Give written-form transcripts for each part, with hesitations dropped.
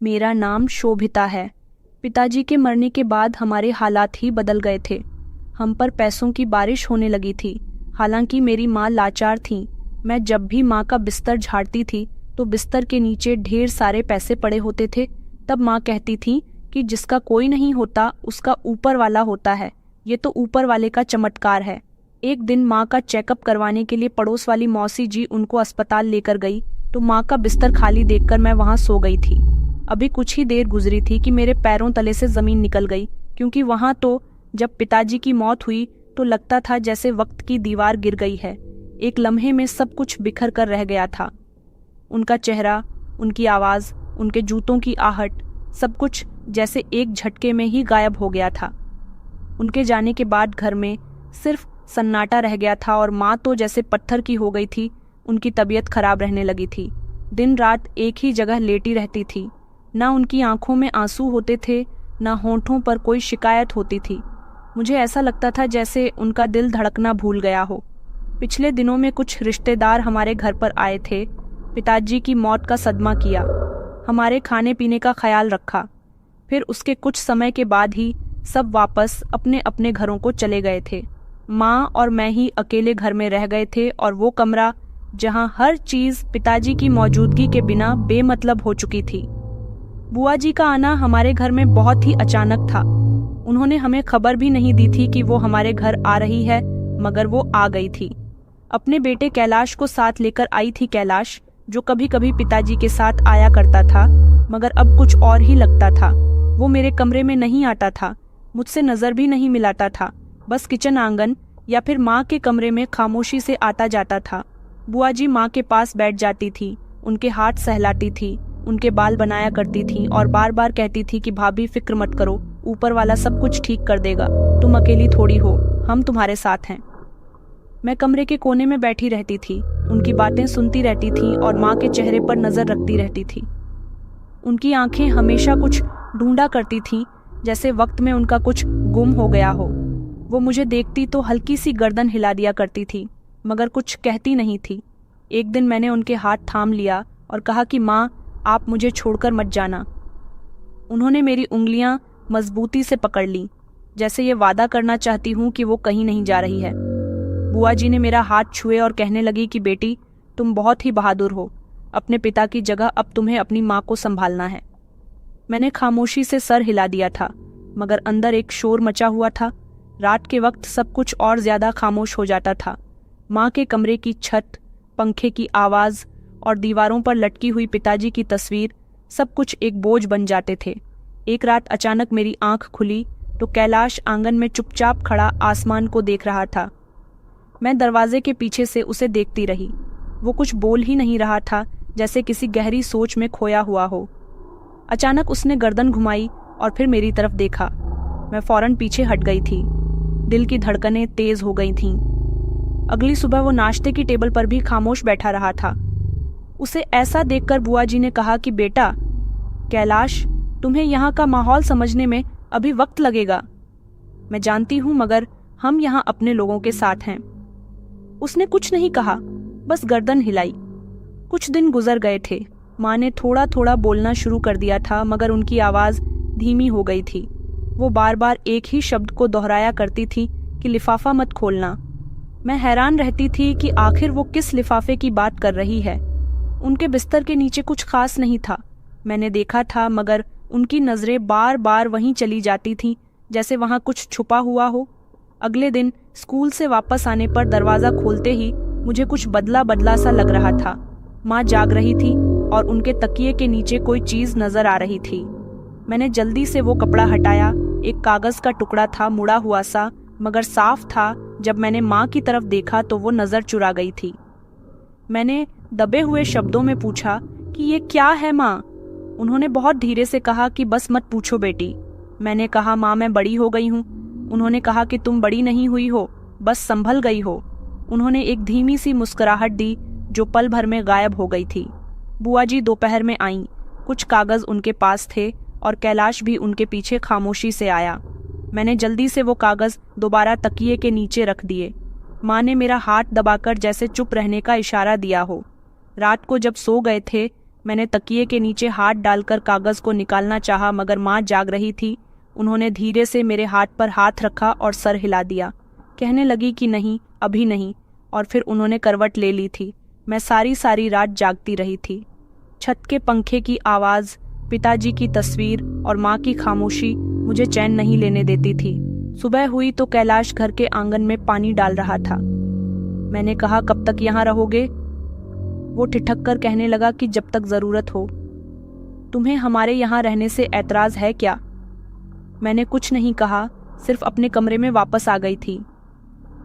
मेरा नाम शोभिता है। पिताजी के मरने के बाद हमारे हालात ही बदल गए थे। हम पर पैसों की बारिश होने लगी थी। हालांकि मेरी माँ लाचार थी। मैं जब भी माँ का बिस्तर झाड़ती थी तो बिस्तर के नीचे ढेर सारे पैसे पड़े होते थे। तब माँ कहती थी कि जिसका कोई नहीं होता उसका ऊपर वाला होता है। ये तो ऊपर वाले का चमत्कार है। एक दिन माँ का चेकअप करवाने के लिए पड़ोस वाली मौसी जी उनको अस्पताल लेकर गई तो माँ का बिस्तर खाली देखकर मैं वहां सो गई थी। अभी कुछ ही देर गुजरी थी कि मेरे पैरों तले से जमीन निकल गई, क्योंकि वहां तो जब पिताजी की मौत हुई तो लगता था जैसे वक्त की दीवार गिर गई है। एक लम्हे में सब कुछ बिखर कर रह गया था। उनका चेहरा, उनकी आवाज, उनके जूतों की आहट, सब कुछ जैसे एक झटके में ही गायब हो गया था। उनके जाने के बाद घर में सिर्फ सन्नाटा रह गया था और माँ तो जैसे पत्थर की हो गई थी। उनकी तबीयत खराब रहने लगी थी। दिन रात एक ही जगह लेटी रहती थी। ना उनकी आंखों में आंसू होते थे, ना होंठों पर कोई शिकायत होती थी। मुझे ऐसा लगता था जैसे उनका दिल धड़कना भूल गया हो। पिछले दिनों में कुछ रिश्तेदार हमारे घर पर आए थे। पिताजी की मौत का सदमा किया, हमारे खाने पीने का ख्याल रखा। फिर उसके कुछ समय के बाद ही सब वापस अपने अपने घरों को चले गए थे। माँ और मैं ही अकेले घर में रह गए थे और वो कमरा जहाँ हर चीज पिताजी की मौजूदगी के बिना बेमतलब हो चुकी थी। बुआ जी का आना हमारे घर में बहुत ही अचानक था। उन्होंने हमें खबर भी नहीं दी थी कि वो हमारे घर आ रही है, मगर वो आ गई थी। अपने बेटे कैलाश को साथ लेकर आई थी। कैलाश जो कभी कभी पिताजी के साथ आया करता था, मगर अब कुछ और ही लगता था। वो मेरे कमरे में नहीं आता था, मुझसे नजर भी नहीं मिलाता था। बस किचन आंगन या फिर माँ के कमरे में खामोशी से आता जाता था। बुआ जी माँ के पास बैठ जाती थी, उनके हाथ सहलाती थी, उनके बाल बनाया करती थी और बार बार कहती थी कि भाभी फिक्र मत करो, ऊपर वाला सब कुछ ठीक कर देगा, तुम अकेली थोड़ी हो, हम तुम्हारे साथ हैं। मैं कमरे के कोने में बैठी रहती थी, उनकी बातें सुनती रहती थी और माँ के चेहरे पर नजर रखती रहती थी। उनकी आंखें हमेशा कुछ ढूंढा करती थीं, जैसे वक्त में उनका कुछ गुम हो गया हो। वो मुझे देखती तो हल्की सी गर्दन हिला दिया करती थी, मगर कुछ कहती नहीं थी। एक दिन मैंने उनके हाथ थाम लिया और कहा कि माँ, आप मुझे छोड़कर मत जाना। उन्होंने मेरी उंगलियां मजबूती से पकड़ ली, जैसे ये वादा करना चाहती हूँ कि वो कहीं नहीं जा रही है। बुआ जी ने मेरा हाथ छुए और कहने लगी कि बेटी, तुम बहुत ही बहादुर हो। अपने पिता की जगह अब तुम्हें अपनी माँ को संभालना है। मैंने खामोशी से सर हिला दिया था, मगर अंदर एक शोर मचा हुआ था। रात के वक्त सब कुछ और ज्यादा खामोश हो जाता था। माँ के कमरे की छत, पंखे की आवाज और दीवारों पर लटकी हुई पिताजी की तस्वीर, सब कुछ एक बोझ बन जाते थे। एक रात अचानक मेरी आंख खुली तो कैलाश आंगन में चुपचाप खड़ा आसमान को देख रहा था। मैं दरवाजे के पीछे से उसे देखती रही। वो कुछ बोल ही नहीं रहा था, जैसे किसी गहरी सोच में खोया हुआ हो। अचानक उसने गर्दन घुमाई और फिर मेरी तरफ देखा। मैं फौरन पीछे हट गई थी। दिल की धड़कनें तेज हो गई थीं। अगली सुबह वो नाश्ते की टेबल पर भी खामोश बैठा रहा था। उसे ऐसा देखकर बुआ जी ने कहा कि बेटा कैलाश, तुम्हें यहाँ का माहौल समझने में अभी वक्त लगेगा। मैं जानती हूँ, मगर हम यहाँ अपने लोगों के साथ हैं। उसने कुछ नहीं कहा, बस गर्दन हिलाई। कुछ दिन गुजर गए थे। माँ ने थोड़ा थोड़ा बोलना शुरू कर दिया था, मगर उनकी आवाज धीमी हो गई थी। वो बार बार एक ही शब्द को दोहराया करती थी कि लिफाफा मत खोलना। मैं हैरान रहती थी कि आखिर वो किस लिफाफे की बात कर रही है। उनके बिस्तर के नीचे कुछ खास नहीं था। मैंने देखा था, मगर उनकी नजरें बार बार वहीं चली जाती थीं, जैसे वहां कुछ छुपा हुआ हो। अगले दिन स्कूल से वापस आने पर दरवाजा खोलते ही मुझे कुछ बदला बदला सा लग रहा था। माँ जाग रही थी और उनके तकिए के नीचे कोई चीज नजर आ रही थी। मैंने जल्दी से वो कपड़ा हटाया। एक कागज का टुकड़ा था, मुड़ा हुआ सा, मगर साफ था। जब मैंने माँ की तरफ देखा तो वो नजर चुरा गई थी। मैंने दबे हुए शब्दों में पूछा कि ये क्या है माँ? उन्होंने बहुत धीरे से कहा कि बस मत पूछो बेटी। मैंने कहा माँ, मैं बड़ी हो गई हूँ। उन्होंने कहा कि तुम बड़ी नहीं हुई हो, बस संभल गई हो। उन्होंने एक धीमी सी मुस्कुराहट दी जो पल भर में गायब हो गई थी। बुआ जी दोपहर में आईं। कुछ कागज उनके पास थे और कैलाश भी उनके पीछे खामोशी से आया। मैंने जल्दी से वो कागज दोबारा तकिए के नीचे रख दिए। माँ ने मेरा हाथ दबाकर जैसे चुप रहने का इशारा दिया हो। रात को जब सो गए थे मैंने तकिए के नीचे हाथ डालकर कागज को निकालना चाहा, मगर माँ जाग रही थी। उन्होंने धीरे से मेरे हाथ पर हाथ रखा और सर हिला दिया। कहने लगी कि नहीं, अभी नहीं, और फिर उन्होंने करवट ले ली थी। मैं सारी रात जागती रही थी। छत के पंखे की आवाज़, पिताजी की तस्वीर और माँ की खामोशी मुझे चैन नहीं लेने देती थी। सुबह हुई तो कैलाश घर के आंगन में पानी डाल रहा था। मैंने कहा, कब तक यहाँ रहोगे? वो ठिठक कर कहने लगा कि जब तक ज़रूरत हो। तुम्हें हमारे यहाँ रहने से ऐतराज़ है क्या? मैंने कुछ नहीं कहा, सिर्फ अपने कमरे में वापस आ गई थी।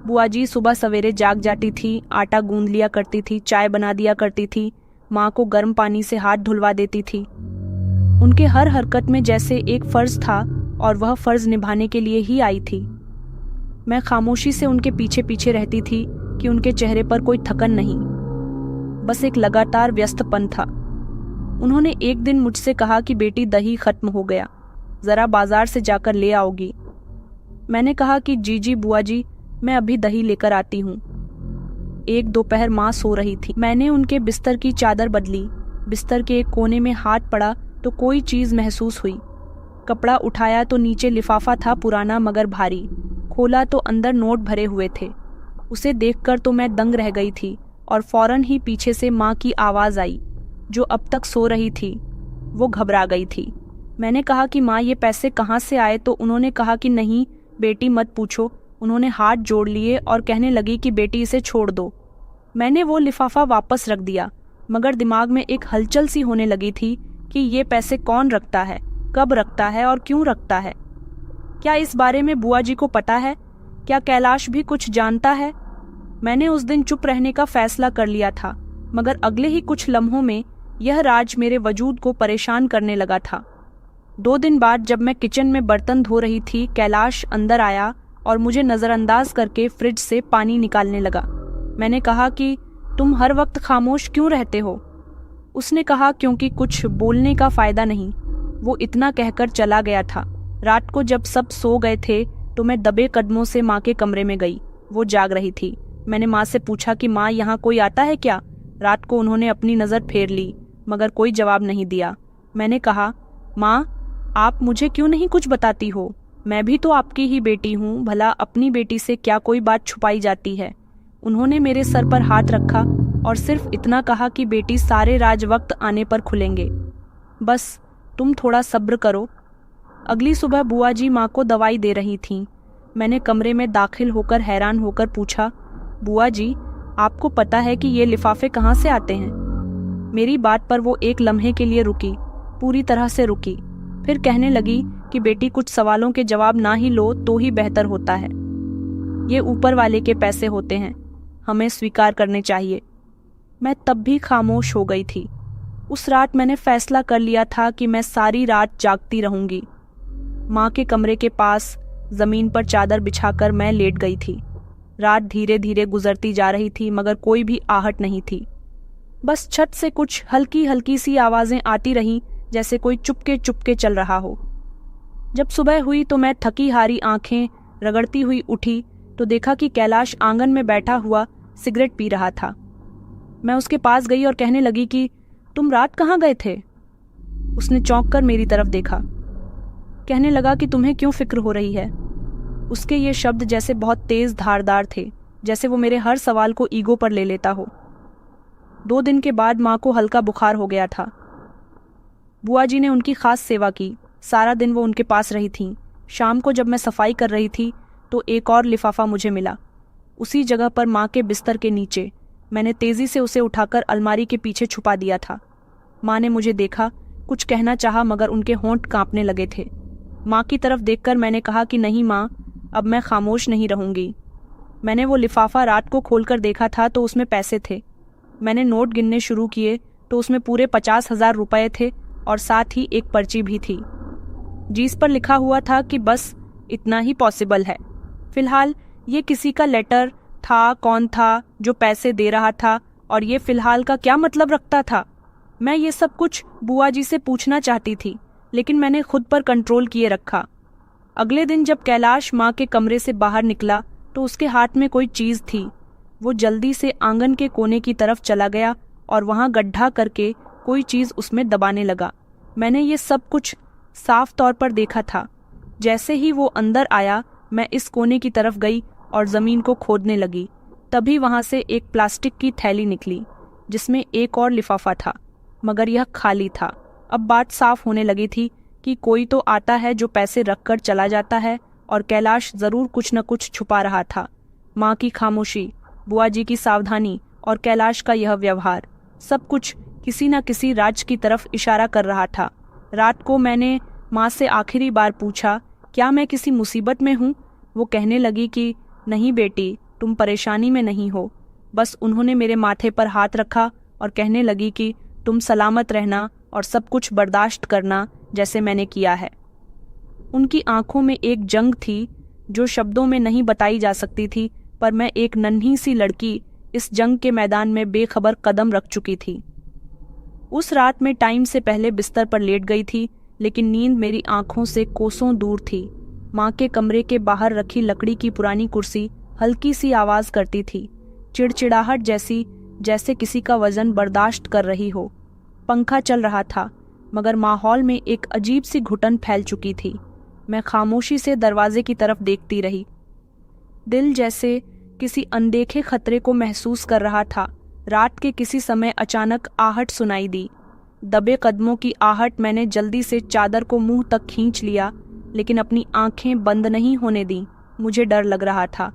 बुआ जी सुबह सवेरे जाग जाती थी, आटा गूंद लिया करती थी, चाय बना दिया करती थी, माँ को गर्म पानी से हाथ धुलवा देती थी। उनके हर हरकत में जैसे एक फ़र्ज़ था और वह फ़र्ज़ निभाने के लिए ही आई थी। मैं खामोशी से उनके पीछे पीछे रहती थी कि उनके चेहरे पर कोई थकन नहीं, बस एक लगातार व्यस्तपन था। उन्होंने एक दिन मुझसे कहा कि बेटी, दही खत्म हो गया, ज़रा बाजार से जाकर ले आओगी। मैंने कहा कि जी बुआ जी, मैं अभी दही लेकर आती हूँ। एक दोपहर माँ सो रही थी। मैंने उनके बिस्तर की चादर बदली। बिस्तर के एक कोने में हाथ पड़ा तो कोई चीज़ महसूस हुई। कपड़ा उठाया तो नीचे लिफाफा था, पुराना मगर भारी। खोला तो अंदर नोट भरे हुए थे। उसे देखकर तो मैं दंग रह गई थी और फौरन ही पीछे से माँ की आवाज़ आई, जो अब तक सो रही थी। वो घबरा गई थी। मैंने कहा कि माँ, ये पैसे कहाँ से आए? तो उन्होंने कहा कि नहीं बेटी, मत पूछो। उन्होंने हाथ जोड़ लिए और कहने लगी कि बेटी, इसे छोड़ दो। मैंने वो लिफाफा वापस रख दिया, मगर दिमाग में एक हलचल सी होने लगी थी कि ये पैसे कौन रखता है, कब रखता है और क्यों रखता है। क्या इस बारे में बुआ जी को पता है? क्या कैलाश भी कुछ जानता है? मैंने उस दिन चुप रहने का फैसला कर लिया था, मगर अगले ही कुछ लम्हों में यह राज मेरे वजूद को परेशान करने लगा था। 2 दिन बाद जब मैं किचन में बर्तन धो रही थी, कैलाश अंदर आया और मुझे नज़रअंदाज करके फ्रिज से पानी निकालने लगा। मैंने कहा कि तुम हर वक्त खामोश क्यों रहते हो? उसने कहा, क्योंकि कुछ बोलने का फ़ायदा नहीं। वो इतना कहकर चला गया था। रात को जब सब सो गए थे तो मैं दबे कदमों से माँ के कमरे में गई। वो जाग रही थी। मैंने माँ से पूछा कि माँ, यहाँ कोई आता है क्या? रात को उन्होंने अपनी नज़र फेर ली, मगर कोई जवाब नहीं दिया। मैंने कहा, माँ, आप मुझे क्यों नहीं कुछ बताती हो? मैं भी तो आपकी ही बेटी हूँ, भला अपनी बेटी से क्या कोई बात छुपाई जाती है? उन्होंने मेरे सर पर हाथ रखा और सिर्फ इतना कहा कि बेटी, सारे राज वक्त आने पर खुलेंगे, बस तुम थोड़ा सब्र करो। अगली सुबह बुआ जी माँ को दवाई दे रही थीं। मैंने कमरे में दाखिल होकर हैरान होकर पूछा, बुआ जी, आपको पता है कि ये लिफाफे कहाँ से आते हैं? मेरी बात पर वो एक लम्हे के लिए रुकी, पूरी तरह से रुकी। फिर कहने लगी कि बेटी, कुछ सवालों के जवाब ना ही लो तो ही बेहतर होता है। ये ऊपर वाले के पैसे होते हैं, हमें स्वीकार करने चाहिए। मैं तब भी खामोश हो गई थी। उस रात मैंने फैसला कर लिया था कि मैं सारी रात जागती रहूंगी। माँ के कमरे के पास जमीन पर चादर बिछाकर मैं लेट गई थी। रात धीरे धीरे गुजरती जा रही थी, मगर कोई भी आहट नहीं थी। बस छत से कुछ हल्की हल्की सी आवाजें आती रहीं, जैसे कोई चुपके चुपके चल रहा हो। जब सुबह हुई तो मैं थकी हारी आंखें रगड़ती हुई उठी तो देखा कि कैलाश आंगन में बैठा हुआ सिगरेट पी रहा था। मैं उसके पास गई और कहने लगी कि तुम रात कहाँ गए थे? उसने चौंक कर मेरी तरफ देखा। कहने लगा कि तुम्हें क्यों फिक्र हो रही है? उसके ये शब्द जैसे बहुत तेज धारदार थे, जैसे वो मेरे हर सवाल को ईगो पर ले लेता हो। 2 दिन के बाद माँ को हल्का बुखार हो गया था। बुआ जी ने उनकी खास सेवा की। सारा दिन वो उनके पास रही थीं। शाम को जब मैं सफाई कर रही थी तो एक और लिफाफा मुझे मिला, उसी जगह पर माँ के बिस्तर के नीचे। मैंने तेजी से उसे उठाकर अलमारी के पीछे छुपा दिया था। माँ ने मुझे देखा, कुछ कहना चाहा, मगर उनके होंठ कांपने लगे थे। माँ की तरफ देखकर मैंने कहा कि नहीं माँ, अब मैं खामोश नहीं रहूंगी। मैंने वो लिफाफा रात को खोलकर देखा था तो उसमें पैसे थे। मैंने नोट गिनने शुरू किए तो उसमें पूरे 50,000 रुपये थे और साथ ही एक पर्ची भी थी, जिस पर लिखा हुआ था कि बस इतना ही पॉसिबल है। फिलहाल ये किसी का लेटर था, कौन था जो पैसे दे रहा था, और ये फिलहाल का क्या मतलब रखता था? मैं ये सब कुछ बुआ जी से पूछना चाहती थी, लेकिन मैंने खुद पर कंट्रोल किए रखा। अगले दिन जब कैलाश माँ के कमरे से बाहर निकला तो उसके हाथ में कोई चीज़ थी। वो जल्दी से आंगन के कोने की तरफ चला गया और वहाँ गड्ढा करके कोई चीज़ उसमें दबाने लगा। मैंने ये सब कुछ साफ तौर पर देखा था। जैसे ही वो अंदर आया, मैं इस कोने की तरफ गई और ज़मीन को खोदने लगी। तभी वहाँ से एक प्लास्टिक की थैली निकली जिसमें एक और लिफाफा था, मगर यह खाली था। अब बात साफ होने लगी थी कि कोई तो आता है जो पैसे रखकर चला जाता है, और कैलाश ज़रूर कुछ न कुछ छुपा रहा था। माँ की खामोशी, बुआ जी की सावधानी और कैलाश का यह व्यवहार, सब कुछ किसी न किसी राज की तरफ इशारा कर रहा था। रात को मैंने माँ से आखिरी बार पूछा, क्या मैं किसी मुसीबत में हूँ? वो कहने लगी कि नहीं बेटी, तुम परेशानी में नहीं हो। बस उन्होंने मेरे माथे पर हाथ रखा और कहने लगी कि तुम सलामत रहना और सब कुछ बर्दाश्त करना जैसे मैंने किया है। उनकी आंखों में एक जंग थी जो शब्दों में नहीं बताई जा सकती थी, पर मैं एक नन्ही सी लड़की इस जंग के मैदान में बेखबर कदम रख चुकी थी। उस रात में टाइम से पहले बिस्तर पर लेट गई थी, लेकिन नींद मेरी आंखों से कोसों दूर थी। माँ के कमरे के बाहर रखी लकड़ी की पुरानी कुर्सी हल्की सी आवाज करती थी, चिड़चिड़ाहट जैसी, जैसे किसी का वजन बर्दाश्त कर रही हो। पंखा चल रहा था, मगर माहौल में एक अजीब सी घुटन फैल चुकी थी। मैं खामोशी से दरवाजे की तरफ देखती रही। दिल जैसे किसी अनदेखे खतरे को महसूस कर रहा था। रात के किसी समय अचानक आहट सुनाई दी, दबे कदमों की आहट। मैंने जल्दी से चादर को मुंह तक खींच लिया, लेकिन अपनी आंखें बंद नहीं होने दी। मुझे डर लग रहा था।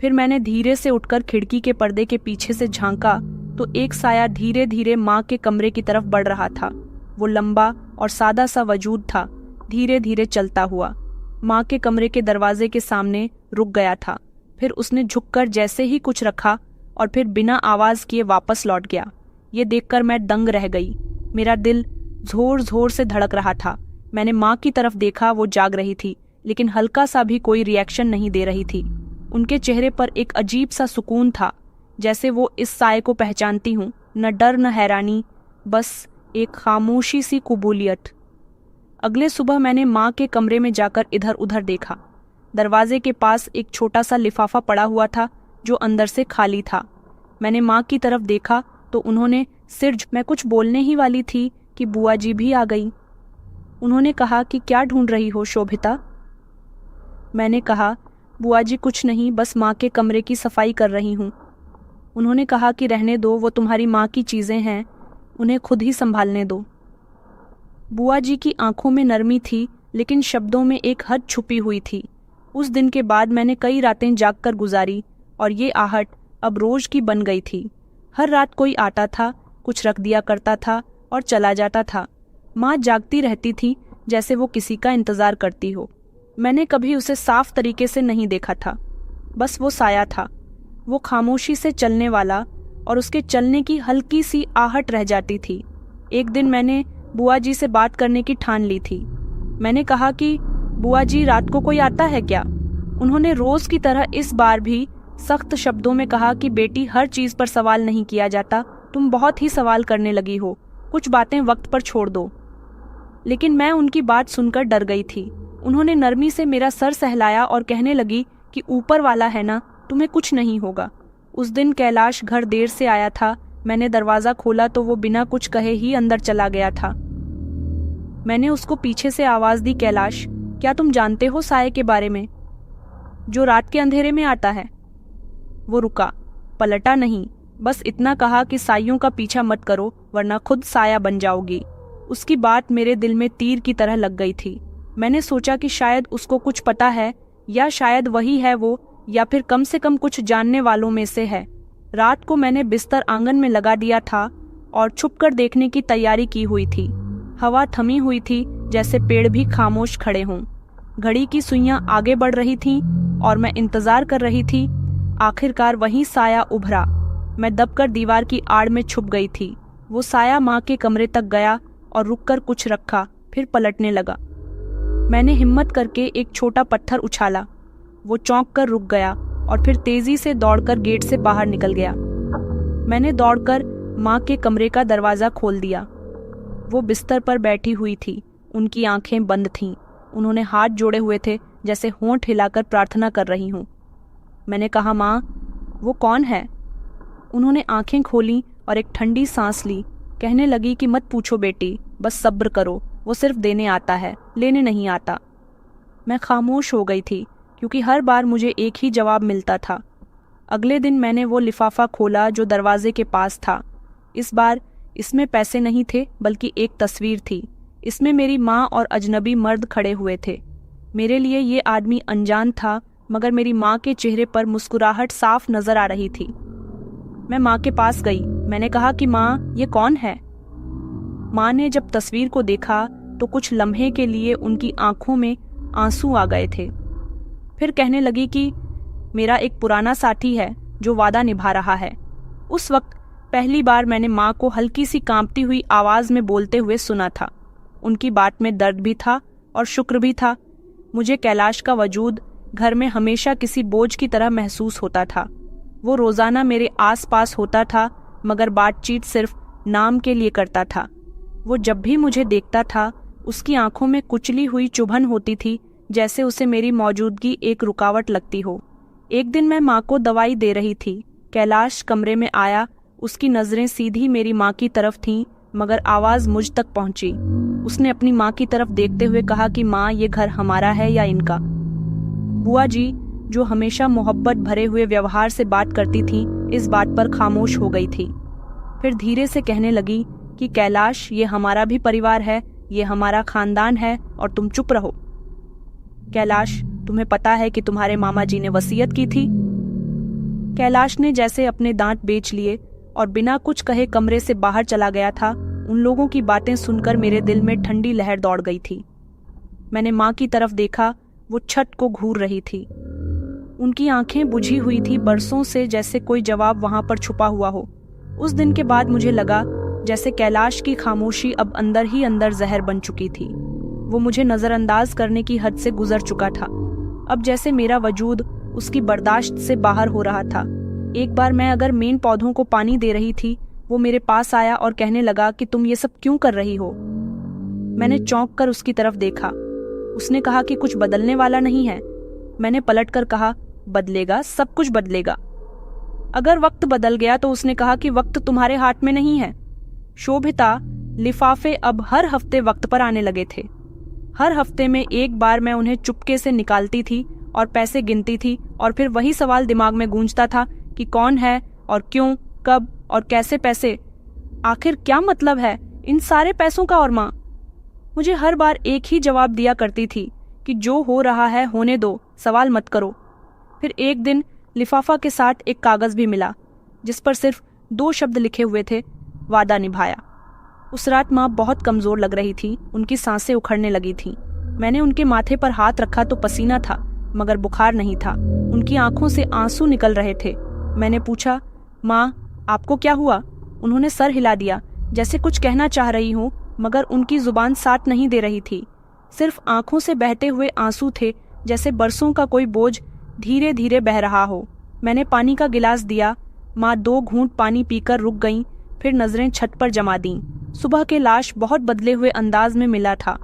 फिर मैंने धीरे से उठकर खिड़की के पर्दे के पीछे से झांका तो एक साया धीरे धीरे माँ के कमरे की तरफ बढ़ रहा था। वो लंबा और सादा सा वजूद था, धीरे धीरे चलता हुआ माँ के कमरे के दरवाजे के सामने रुक गया था। फिर उसने झुककर जैसे ही कुछ रखा और फिर बिना आवाज किए वापस लौट गया। ये देखकर मैं दंग रह गई। मेरा दिल जोर जोर से धड़क रहा था। मैंने माँ की तरफ देखा, वो जाग रही थी, लेकिन हल्का सा भी कोई रिएक्शन नहीं दे रही थी। उनके चेहरे पर एक अजीब सा सुकून था, जैसे वो इस साये को पहचानती हूँ। न डर न हैरानी, बस एक खामोशी सी कबूलियत। अगले सुबह मैंने माँ के कमरे में जाकर इधर उधर देखा। दरवाजे के पास एक छोटा सा लिफाफा पड़ा हुआ था जो अंदर से खाली था। मैंने माँ की तरफ देखा तो उन्होंने मैं कुछ बोलने ही वाली थी कि बुआ जी भी आ गई। उन्होंने कहा कि क्या ढूंढ रही हो शोभिता? मैंने कहा, बुआ जी कुछ नहीं, बस माँ के कमरे की सफाई कर रही हूँ। उन्होंने कहा कि रहने दो, वो तुम्हारी माँ की चीज़ें हैं, उन्हें खुद ही संभालने दो। बुआ जी की आंखों में नरमी थी, लेकिन शब्दों में एक हद छुपी हुई थी। उस दिन के बाद मैंने कई रातें जागकर गुजारी और ये आहट अब रोज की बन गई थी। हर रात कोई आता था, कुछ रख दिया करता था और चला जाता था। माँ जागती रहती थी जैसे वो किसी का इंतजार करती हो। मैंने कभी उसे साफ तरीके से नहीं देखा था, बस वो साया था, वो खामोशी से चलने वाला, और उसके चलने की हल्की सी आहट रह जाती थी। एक दिन मैंने बुआ जी से बात करने की ठान ली थी। मैंने कहा कि बुआ जी, रात को कोई आता है क्या? उन्होंने रोज की तरह इस बार भी सख्त शब्दों में कहा कि बेटी, हर चीज पर सवाल नहीं किया जाता, तुम बहुत ही सवाल करने लगी हो, कुछ बातें वक्त पर छोड़ दो। लेकिन मैं उनकी बात सुनकर डर गई थी। उन्होंने नरमी से मेरा सर सहलाया और कहने लगी कि ऊपर वाला है ना, तुम्हें कुछ नहीं होगा। उस दिन कैलाश घर देर से आया था। मैंने दरवाजा खोला तो वो बिना कुछ कहे ही अंदर चला गया था। मैंने उसको पीछे से आवाज दी, कैलाश, क्या तुम जानते हो साये के बारे में, जो रात के अंधेरे में आता है? वो रुका, पलटा नहीं, बस इतना कहा कि साइयों का पीछा मत करो वरना खुद साया बन जाओगी। उसकी बात मेरे दिल में तीर की तरह लग गई थी। मैंने सोचा कि शायद उसको कुछ पता है, या शायद वही है वो, या फिर कम से कम कुछ जानने वालों में से है। रात को मैंने बिस्तर आंगन में लगा दिया था और छुपकर देखने की तैयारी की हुई थी। हवा थमी हुई थी, जैसे पेड़ भी खामोश खड़े हों। घड़ी की सुइयां आगे बढ़ रही थीं और मैं इंतजार कर रही थी। आखिरकार वही साया उभरा। मैं दबकर दीवार की आड़ में छुप गई थी। वो साया माँ के कमरे तक गया और रुककर कुछ रखा, फिर पलटने लगा। मैंने हिम्मत करके एक छोटा पत्थर उछाला। वो चौंक कर रुक गया और फिर तेजी से दौड़कर गेट से बाहर निकल गया। मैंने दौड़कर माँ के कमरे का दरवाजा खोल दिया। वो बिस्तर पर बैठी हुई थी, उनकी आंखें बंद थीं। उन्होंने हाथ जोड़े हुए थे, जैसे होंठ हिलाकर प्रार्थना कर रही हूँ। मैंने कहा, माँ, वो कौन है? उन्होंने आंखें खोलीं और एक ठंडी सांस ली। कहने लगी कि मत पूछो बेटी, बस सब्र करो, वो सिर्फ देने आता है, लेने नहीं आता। मैं खामोश हो गई थी क्योंकि हर बार मुझे एक ही जवाब मिलता था। अगले दिन मैंने वो लिफाफा खोला जो दरवाजे के पास था। इस बार इसमें पैसे नहीं थे बल्कि एक तस्वीर थी। इसमें मेरी माँ और अजनबी मर्द खड़े हुए थे। मेरे लिए ये आदमी अनजान था, मगर मेरी माँ के चेहरे पर मुस्कुराहट साफ नजर आ रही थी। मैं माँ के पास गई। मैंने कहा कि माँ, ये कौन है? माँ ने जब तस्वीर को देखा तो कुछ लम्हे के लिए उनकी आंखों में आंसू आ गए थे। फिर कहने लगी कि मेरा एक पुराना साथी है जो वादा निभा रहा है। उस वक्त पहली बार मैंने माँ को हल्की सी कांपती हुई आवाज में बोलते हुए सुना था। उनकी बात में दर्द भी था और शुक्र भी था। मुझे कैलाश का वजूद घर में हमेशा किसी बोझ की तरह महसूस होता था। वो रोजाना मेरे आस पास होता था, मगर बातचीत सिर्फ नाम के लिए करता था। वो जब भी मुझे देखता था, उसकी आंखों में कुचली हुई चुभन होती थी, जैसे उसे मेरी मौजूदगी एक रुकावट लगती हो। एक दिन मैं माँ को दवाई दे रही थी। कैलाश कमरे में आया। उसकी नजरें सीधी मेरी माँ की तरफ थीं, मगर आवाज मुझ तक पहुंची। उसने अपनी माँ की तरफ देखते हुए कहा कि माँ, ये घर हमारा है या इनका? बुआ जी, जो हमेशा मोहब्बत भरे हुए व्यवहार से बात करती थी, इस बात पर खामोश हो गई थी। फिर धीरे से कहने लगी कि कैलाश, ये हमारा भी परिवार है, ये हमारा खानदान है, और तुम चुप रहो। कैलाश, तुम्हें पता है कि तुम्हारे मामा जी ने वसीयत की थी? कैलाश ने जैसे अपने दांत बेच लिए और बिना कुछ कहे कमरे से बाहर चला गया था। उन लोगों की बातें सुनकर मेरे दिल में ठंडी लहर दौड़ गई थी। मैंने माँ की तरफ देखा। वो छत को घूर रही थी। उनकी आंखें बुझी हुई थी बरसों से, जैसे कोई जवाब वहां पर छुपा हुआ हो। उस दिन के बाद मुझे लगा जैसे कैलाश की खामोशी अब अंदर ही अंदर जहर बन चुकी थी। वो मुझे नजरअंदाज करने की हद से गुजर चुका था। अब जैसे मेरा वजूद उसकी बर्दाश्त से बाहर हो रहा था। एक बार मैं अगर मेन पौधों को पानी दे रही थी, वो मेरे पास आया और कहने लगा कि तुम ये सब क्यों कर रही हो? मैंने चौंक कर उसकी तरफ देखा। उसने कहा कि कुछ बदलने वाला नहीं है। मैंने पलटकर कहा, बदलेगा, सब कुछ बदलेगा। अगर वक्त बदल गया तो उसने कहा कि वक्त तुम्हारे हाथ में नहीं है। शोभिता, लिफाफे अब हर हफ्ते वक्त पर आने लगे थे। हर हफ्ते में एक बार मैं उन्हें चुपके से निकालती थी और पैसे गिनती थी, और फिर वही सवाल दिमाग में गूंजता था कि कौन है और क्यों, कब और कैसे पैसे। आखिर क्या मतलब है इन सारे पैसों का? और माँ मुझे हर बार एक ही जवाब दिया करती थी कि जो हो रहा है होने दो, सवाल मत करो। फिर एक दिन लिफाफा के साथ एक कागज भी मिला जिस पर सिर्फ 2 शब्द लिखे हुए थे, वादा निभाया। उस रात माँ बहुत कमजोर लग रही थी। उनकी सांसें उखड़ने लगी थीं। मैंने उनके माथे पर हाथ रखा तो पसीना था, मगर बुखार नहीं था। उनकी आंखों से आंसू निकल रहे थे। मैंने पूछा, माँ, आपको क्या हुआ? उन्होंने सर हिला दिया, जैसे कुछ कहना चाह रही हूँ, मगर उनकी जुबान साथ नहीं दे रही थी। सिर्फ आंखों से बहते हुए आंसू थे, जैसे बरसों का कोई बोझ धीरे धीरे बह रहा हो। मैंने पानी का गिलास दिया। माँ 2 घूंट पानी पीकर रुक गईं, फिर नजरें छत पर जमा दीं। सुबह के लाश बहुत बदले हुए अंदाज में मिला था।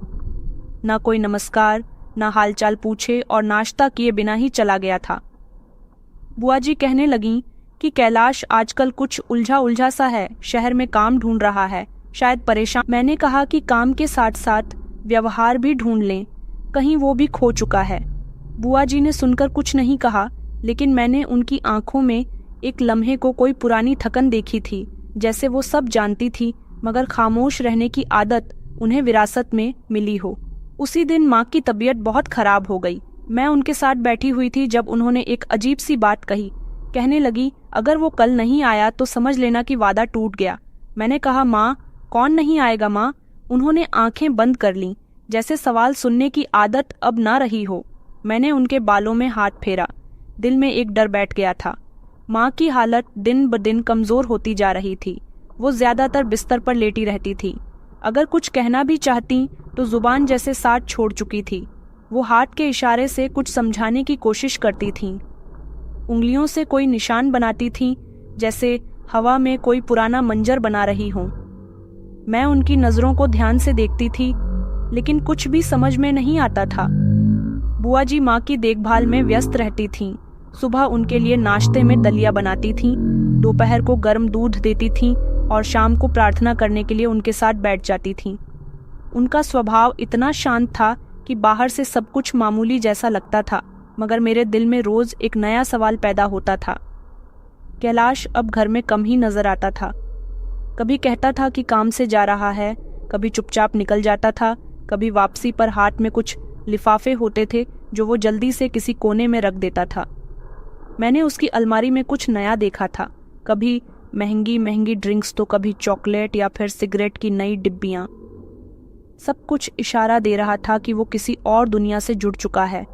ना कोई नमस्कार, ना हालचाल पूछे, और नाश्ता किए बिना ही चला गया था। बुआ जी कहने लगीं कि कैलाश आजकल कुछ उलझा उलझा सा है, शहर में काम ढूंढ रहा है, शायद परेशान। मैंने कहा कि काम के साथ साथ व्यवहार भी ढूंढ लें, कहीं वो भी खो चुका है। बुआ जी ने सुनकर कुछ नहीं कहा, लेकिन मैंने उनकी आंखों में एक लम्हे को कोई पुरानी थकन देखी थी, जैसे वो सब जानती थी, मगर खामोश रहने की आदत उन्हें विरासत में मिली हो। उसी दिन माँ की तबीयत बहुत खराब हो गई। मैं उनके साथ बैठी हुई थी जब उन्होंने एक अजीब सी बात कही। कहने लगी, अगर वो कल नहीं आया तो समझ लेना कि वादा टूट गया। मैंने कहा, माँ, कौन नहीं आएगा माँ? उन्होंने आंखें बंद कर लीं, जैसे सवाल सुनने की आदत अब ना रही हो। मैंने उनके बालों में हाथ फेरा। दिल में एक डर बैठ गया था। माँ की हालत दिन ब दिन कमजोर होती जा रही थी। वो ज्यादातर बिस्तर पर लेटी रहती थी। अगर कुछ कहना भी चाहती तो जुबान जैसे साथ छोड़ चुकी थी। वो हाथ के इशारे से कुछ समझाने की कोशिश करती थीं। उंगलियों से कोई निशान बनाती थीं, जैसे हवा में कोई पुराना मंजर बना रही हों। मैं उनकी नजरों को ध्यान से देखती थी, लेकिन कुछ भी समझ में नहीं आता था। बुआ जी माँ की देखभाल में व्यस्त रहती थीं। सुबह उनके लिए नाश्ते में दलिया बनाती थीं, दोपहर को गर्म दूध देती थीं, और शाम को प्रार्थना करने के लिए उनके साथ बैठ जाती थीं। उनका स्वभाव इतना शांत था कि बाहर से सब कुछ मामूली जैसा लगता था, मगर मेरे दिल में रोज एक नया सवाल पैदा होता था। कैलाश अब घर में कम ही नजर आता था। कभी कहता था कि काम से जा रहा है, कभी चुपचाप निकल जाता था, कभी वापसी पर हाथ में कुछ लिफाफे होते थे जो वो जल्दी से किसी कोने में रख देता था। मैंने उसकी अलमारी में कुछ नया देखा था, कभी महंगी महंगी ड्रिंक्स तो कभी चॉकलेट या फिर सिगरेट की नई डिब्बियां। सब कुछ इशारा दे रहा था कि वो किसी और दुनिया से जुड़ चुका है।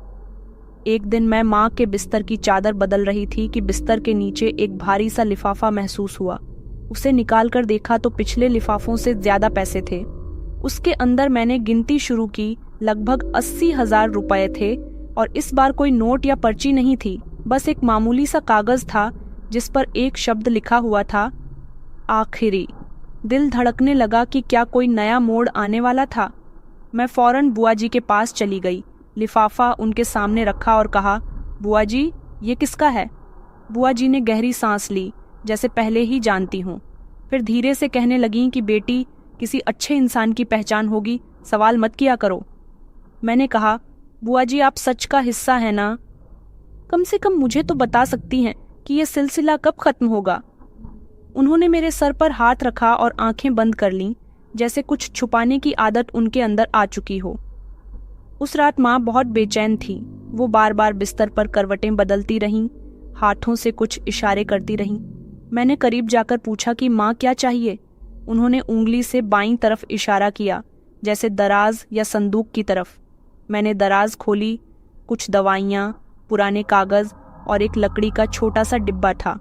एक दिन मैं माँ के बिस्तर की चादर बदल रही थी कि बिस्तर के नीचे एक भारी सा लिफाफा महसूस हुआ। उसे निकाल कर देखा तो पिछले लिफाफों से ज्यादा पैसे थे। उसके अंदर मैंने गिनती शुरू की, लगभग 80,000 रुपए थे, और इस बार कोई नोट या पर्ची नहीं थी, बस एक मामूली सा कागज था जिस पर एक शब्द लिखा हुआ था, आखिरी। दिल धड़कने लगा कि क्या कोई नया मोड़ आने वाला था। मैं फौरन बुआ जी के पास चली गई, लिफाफा उनके सामने रखा और कहा, बुआ जी ये किसका है? बुआ जी ने गहरी सांस ली, जैसे पहले ही जानती हूँ। फिर धीरे से कहने लगीं कि बेटी, किसी अच्छे इंसान की पहचान होगी, सवाल मत किया करो। मैंने कहा, बुआ जी आप सच का हिस्सा है ना? कम से कम मुझे तो बता सकती हैं कि यह सिलसिला कब खत्म होगा। उन्होंने मेरे सर पर हाथ रखा और आंखें बंद कर लीं, जैसे कुछ छुपाने की आदत उनके अंदर आ चुकी हो। उस रात माँ बहुत बेचैन थी। वो बार बार बिस्तर पर करवटें बदलती रहीं, हाथों से कुछ इशारे करती रहीं। मैंने करीब जाकर पूछा कि माँ क्या चाहिए? उन्होंने उंगली से बाईं तरफ इशारा किया, जैसे दराज या संदूक की तरफ। मैंने दराज खोली। कुछ दवाइयाँ, पुराने कागज और एक लकड़ी का छोटा सा डिब्बा था।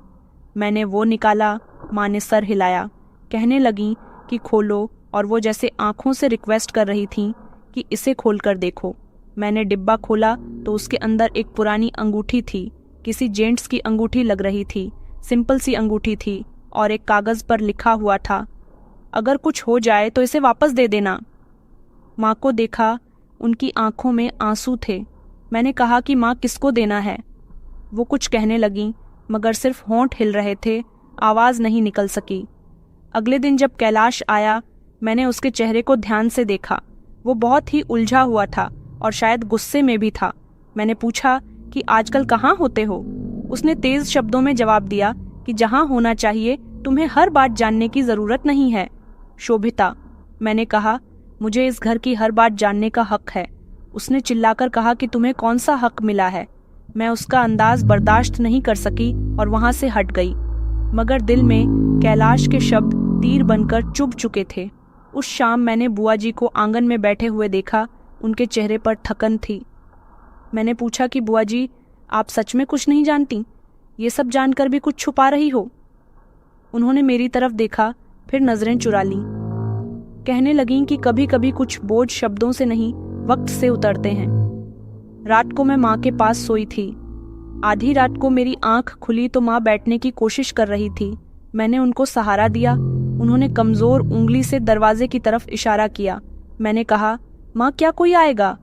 मैंने वो निकाला। माँ ने सर हिलाया, कहने लगीं कि खोलो, और वो जैसे आंखों से रिक्वेस्ट कर रही थीं कि इसे खोल कर देखो। मैंने डिब्बा खोला तो उसके अंदर एक पुरानी अंगूठी थी। किसी जेंट्स की अंगूठी लग रही थी, सिंपल सी अंगूठी थी, और एक कागज पर लिखा हुआ था, अगर कुछ हो जाए तो इसे वापस दे देना। माँ को देखा, उनकी आंखों में आंसू थे। मैंने कहा कि माँ किसको देना है? वो कुछ कहने लगीं, मगर सिर्फ होंठ हिल रहे थे, आवाज नहीं निकल सकी। अगले दिन जब कैलाश आया, मैंने उसके चेहरे को ध्यान से देखा। वो बहुत ही उलझा हुआ था और शायद गुस्से में भी था। मैंने पूछा कि आजकल कहाँ होते हो? उसने तेज शब्दों में जवाब दिया कि जहाँ होना चाहिए, तुम्हें हर बात जानने की जरूरत नहीं है। शोभिता, मैंने कहा, मुझे इस घर की हर बात जानने का हक है। उसने चिल्लाकर कहा कि तुम्हें कौन सा हक मिला है? मैं उसका अंदाज बर्दाश्त नहीं कर सकी और वहां से हट गई, मगर दिल में कैलाश के शब्द तीर बनकर चुभ चुके थे। उस शाम मैंने बुआ जी को आंगन में बैठे हुए देखा। उनके चेहरे पर थकन थी। मैंने पूछा कि बुआ जी, आप सच में कुछ नहीं जानती? ये सब जानकर भी कुछ छुपा रही हो? उन्होंने मेरी तरफ देखा, फिर नजरें चुरा लीं। कहने लगीं कि कभी कभी कुछ बोझ शब्दों से नहीं, वक्त से उतरते हैं। रात को मैं माँ के पास सोई थी। आधी रात को मेरी आंख खुली तो माँ बैठने की कोशिश कर रही थी। मैंने उनको सहारा दिया। उन्होंने कमजोर उंगली से दरवाजे की तरफ इशारा किया। मैंने कहा, माँ क्या कोई आएगा?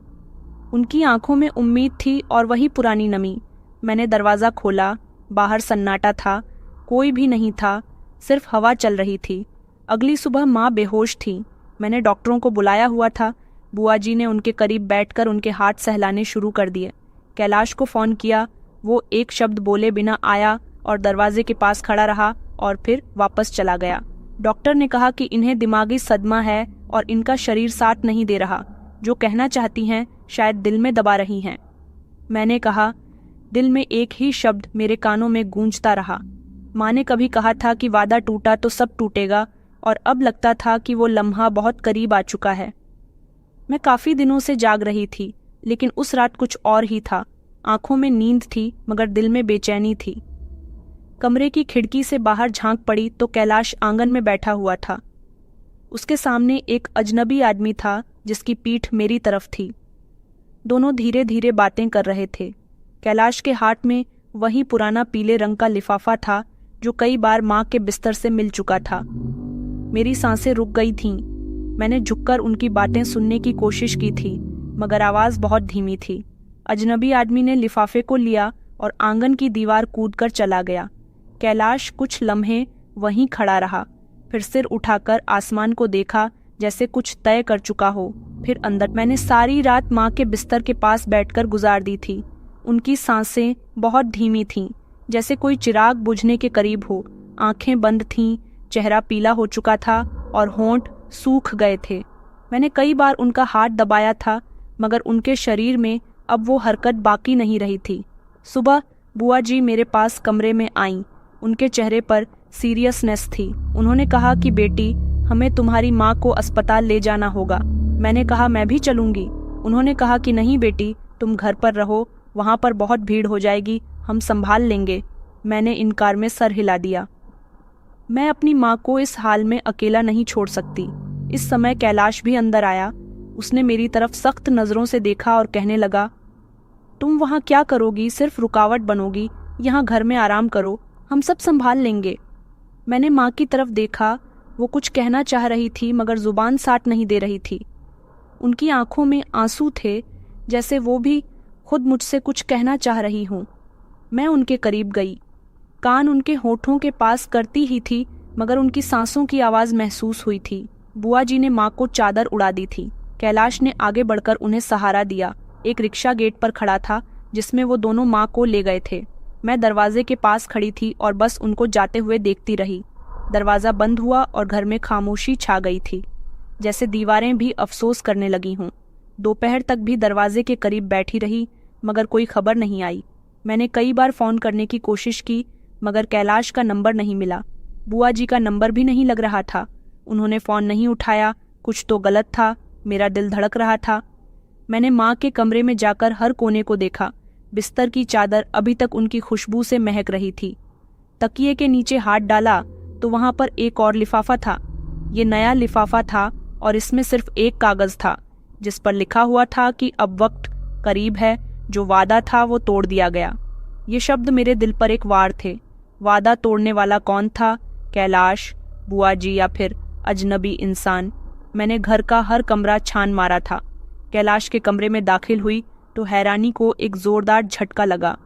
उनकी आंखों में उम्मीद थी और वही पुरानी नमी। मैंने दरवाजा खोला। बाहर सन्नाटा था, कोई भी नहीं था, सिर्फ हवा चल रही थी। अगली सुबह माँ बेहोश थी। मैंने डॉक्टरों को बुलाया हुआ था। बुआ जी ने उनके करीब बैठकर उनके हाथ सहलाने शुरू कर दिए। कैलाश को फोन किया। वो एक शब्द बोले बिना आया और दरवाजे के पास खड़ा रहा और फिर वापस चला गया। डॉक्टर ने कहा कि इन्हें दिमागी सदमा है और इनका शरीर साथ नहीं दे रहा। जो कहना चाहती हैं शायद दिल में दबा रही हैं। मैंने कहा। दिल में एक ही शब्द मेरे कानों में गूंजता रहा। माँ ने कभी कहा था कि वादा टूटा तो सब टूटेगा, और अब लगता था कि वो लम्हा बहुत करीब आ चुका है। मैं काफी दिनों से जाग रही थी, लेकिन उस रात कुछ और ही था। आंखों में नींद थी, मगर दिल में बेचैनी थी। कमरे की खिड़की से बाहर झांक पड़ी तो कैलाश आंगन में बैठा हुआ था। उसके सामने एक अजनबी आदमी था जिसकी पीठ मेरी तरफ थी। दोनों धीरे धीरे बातें कर रहे थे। कैलाश के हाथ में वही पुराना पीले रंग का लिफाफा था जो कई बार माँ के बिस्तर से मिल चुका था। मेरी सांसें रुक गई थीं। मैंने झुककर उनकी बातें सुनने की कोशिश की थी, मगर आवाज बहुत धीमी थी। अजनबी आदमी ने लिफाफे को लिया और आंगन की दीवार कूदकर चला गया। कैलाश कुछ लम्हे वहीं खड़ा रहा, फिर सिर उठाकर आसमान को देखा जैसे कुछ तय कर चुका हो, फिर अंदर। मैंने सारी रात माँ के बिस्तर के पास बैठकर गुजार दी थी। उनकी सांसें बहुत धीमी थीं, जैसे कोई चिराग बुझने के करीब हो। आंखें बंद थीं, चेहरा पीला हो चुका था और होंठ सूख गए थे। मैंने कई बार उनका हाथ दबाया था, मगर उनके शरीर में अब वो हरकत बाकी नहीं रही थी। सुबह बुआ जी मेरे पास कमरे में आईं। उनके चेहरे पर सीरियसनेस थी। उन्होंने कहा कि बेटी, हमें तुम्हारी माँ को अस्पताल ले जाना होगा। मैंने कहा मैं भी चलूंगी। उन्होंने कहा कि नहीं बेटी, तुम घर पर रहो, वहाँ पर बहुत भीड़ हो जाएगी, हम संभाल लेंगे। मैंने इनकार में सर हिला दिया। मैं अपनी माँ को इस हाल में अकेला नहीं छोड़ सकती। इस समय कैलाश भी अंदर आया। उसने मेरी तरफ सख्त नज़रों से देखा और कहने लगा, तुम वहाँ क्या करोगी, सिर्फ रुकावट बनोगी। यहाँ घर में आराम करो, हम सब संभाल लेंगे। मैंने माँ की तरफ देखा। वो कुछ कहना चाह रही थी, मगर जुबान साथ नहीं दे रही थी। उनकी आंखों में आंसू थे, जैसे वो भी खुद मुझसे कुछ कहना चाह रही हूँ। मैं उनके करीब गई। कान उनके होठों के पास करती ही थी, मगर उनकी सांसों की आवाज़ महसूस हुई थी। बुआ जी ने माँ को चादर उड़ा दी थी। कैलाश ने आगे बढ़कर उन्हें सहारा दिया। एक रिक्शा गेट पर खड़ा था, जिसमें वो दोनों माँ को ले गए थे। मैं दरवाजे के पास खड़ी थी और बस उनको जाते हुए देखती रही। दरवाज़ा बंद हुआ और घर में खामोशी छा गई थी, जैसे दीवारें भी अफसोस करने लगी हों। दोपहर तक भी दरवाजे के करीब बैठी रही, मगर कोई खबर नहीं आई। मैंने कई बार फ़ोन करने की कोशिश की, मगर कैलाश का नंबर नहीं मिला। बुआ जी का नंबर भी नहीं लग रहा था। उन्होंने फ़ोन नहीं उठाया। कुछ तो गलत था। मेरा दिल धड़क रहा था। मैंने माँ के कमरे में जाकर हर कोने को देखा। बिस्तर की चादर अभी तक उनकी खुशबू से महक रही थी। तकिए के नीचे हाथ डाला तो वहाँ पर एक और लिफाफा था। ये नया लिफाफा था और इसमें सिर्फ एक कागज़ था, जिस पर लिखा हुआ था कि अब वक्त करीब है, जो वादा था वो तोड़ दिया गया। ये शब्द मेरे दिल पर एक वार थे। वादा तोड़ने वाला कौन था? कैलाश, बुआ जी या फिर अजनबी इंसान? मैंने घर का हर कमरा छान मारा था। कैलाश के कमरे में दाखिल हुई तो हैरानी को एक जोरदार झटका लगा।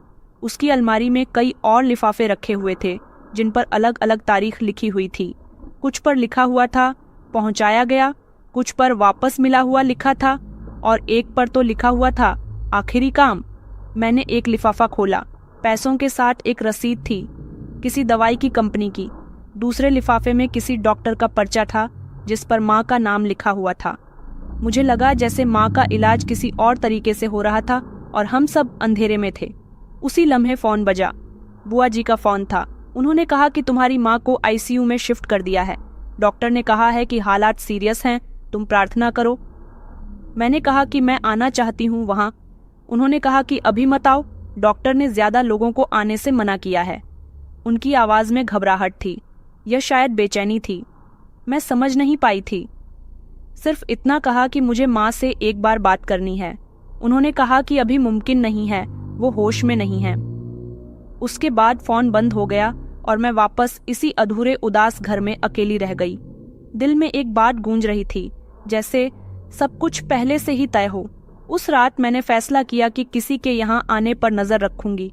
उसकी अलमारी में कई और लिफाफे रखे हुए थे, जिन पर अलग अलग तारीख लिखी हुई थी। कुछ पर लिखा हुआ था पहुंचाया गया, कुछ पर वापस मिला हुआ लिखा था, और एक पर तो लिखा हुआ था आखिरी काम। मैंने एक लिफाफा खोला। पैसों के साथ एक रसीद थी, किसी दवाई की कंपनी की। दूसरे लिफाफे में किसी डॉक्टर का पर्चा था, जिस पर माँ का नाम लिखा हुआ था। मुझे लगा जैसे माँ का इलाज किसी और तरीके से हो रहा था और हम सब अंधेरे में थे। उसी लम्हे फ़ोन बजा। बुआ जी का फ़ोन था। उन्होंने कहा कि तुम्हारी माँ को आईसीयू में शिफ्ट कर दिया है। डॉक्टर ने कहा है कि हालात सीरियस हैं, तुम प्रार्थना करो। मैंने कहा कि मैं आना चाहती हूँ वहाँ। उन्होंने कहा कि अभी मत आओ, डॉक्टर ने ज़्यादा लोगों को आने से मना किया है। उनकी आवाज़ में घबराहट थी, यह शायद बेचैनी थी। मैं समझ नहीं पाई थी। सिर्फ इतना कहा कि मुझे माँ से एक बार बात करनी है। उन्होंने कहा कि अभी मुमकिन नहीं है, वो होश में नहीं है। उसके बाद फ़ोन बंद हो गया और मैं वापस इसी अधूरे उदास घर में अकेली रह गई। दिल में एक बात गूंज रही थी, जैसे सब कुछ पहले से ही तय हो। उस रात मैंने फैसला किया कि किसी के यहाँ आने पर नज़र रखूंगी।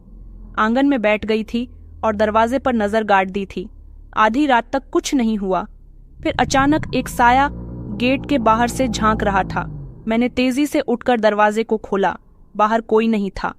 आंगन में बैठ गई थी और दरवाजे पर नज़र गाड़ दी थी। आधी रात तक कुछ नहीं हुआ। फिर अचानक एक साया गेट के बाहर से झांक रहा था। मैंने तेजी से उठकर दरवाजे को खोला। बाहर कोई नहीं था।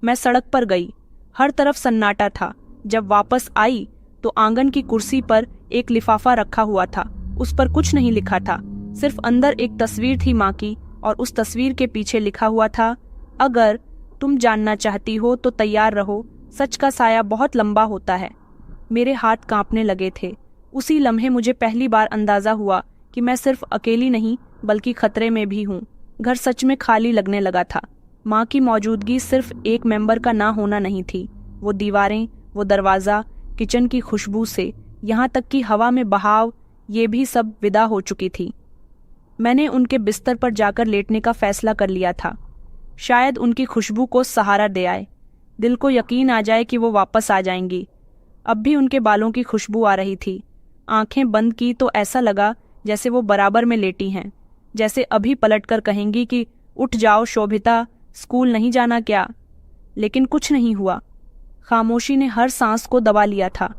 मैं सड़क पर गई। हर तरफ सन्नाटा था। जब वापस आई तो आंगन की कुर्सी पर एक लिफाफा रखा हुआ था। उस पर कुछ नहीं लिखा था, सिर्फ अंदर एक तस्वीर थी माँ की, और उस तस्वीर के पीछे लिखा हुआ था, अगर तुम जानना चाहती हो तो तैयार रहो, सच का साया बहुत लंबा होता है। मेरे हाथ कांपने लगे थे। उसी लम्हे मुझे पहली बार अंदाजा हुआ कि मैं सिर्फ अकेली नहीं बल्कि खतरे में भी हूँ। घर सच में खाली लगने लगा था। माँ की मौजूदगी सिर्फ एक मेंबर का ना होना नहीं थी। वो दीवारें, वो दरवाज़ा, किचन की खुशबू से यहाँ तक कि हवा में बहाव, ये भी सब विदा हो चुकी थी। मैंने उनके बिस्तर पर जाकर लेटने का फैसला कर लिया था। शायद उनकी खुशबू को सहारा दे आए। दिल को यकीन आ जाए कि वो वापस आ जाएंगी। अब भी उनके बालों की खुशबू आ रही थी। आंखें बंद की तो ऐसा लगा जैसे वो बराबर में लेटी हैं, जैसे अभी पलटकर कहेंगी कि उठ जाओ शोभिता, स्कूल नहीं जाना क्या। लेकिन कुछ नहीं हुआ। खामोशी ने हर सांस को दबा लिया था।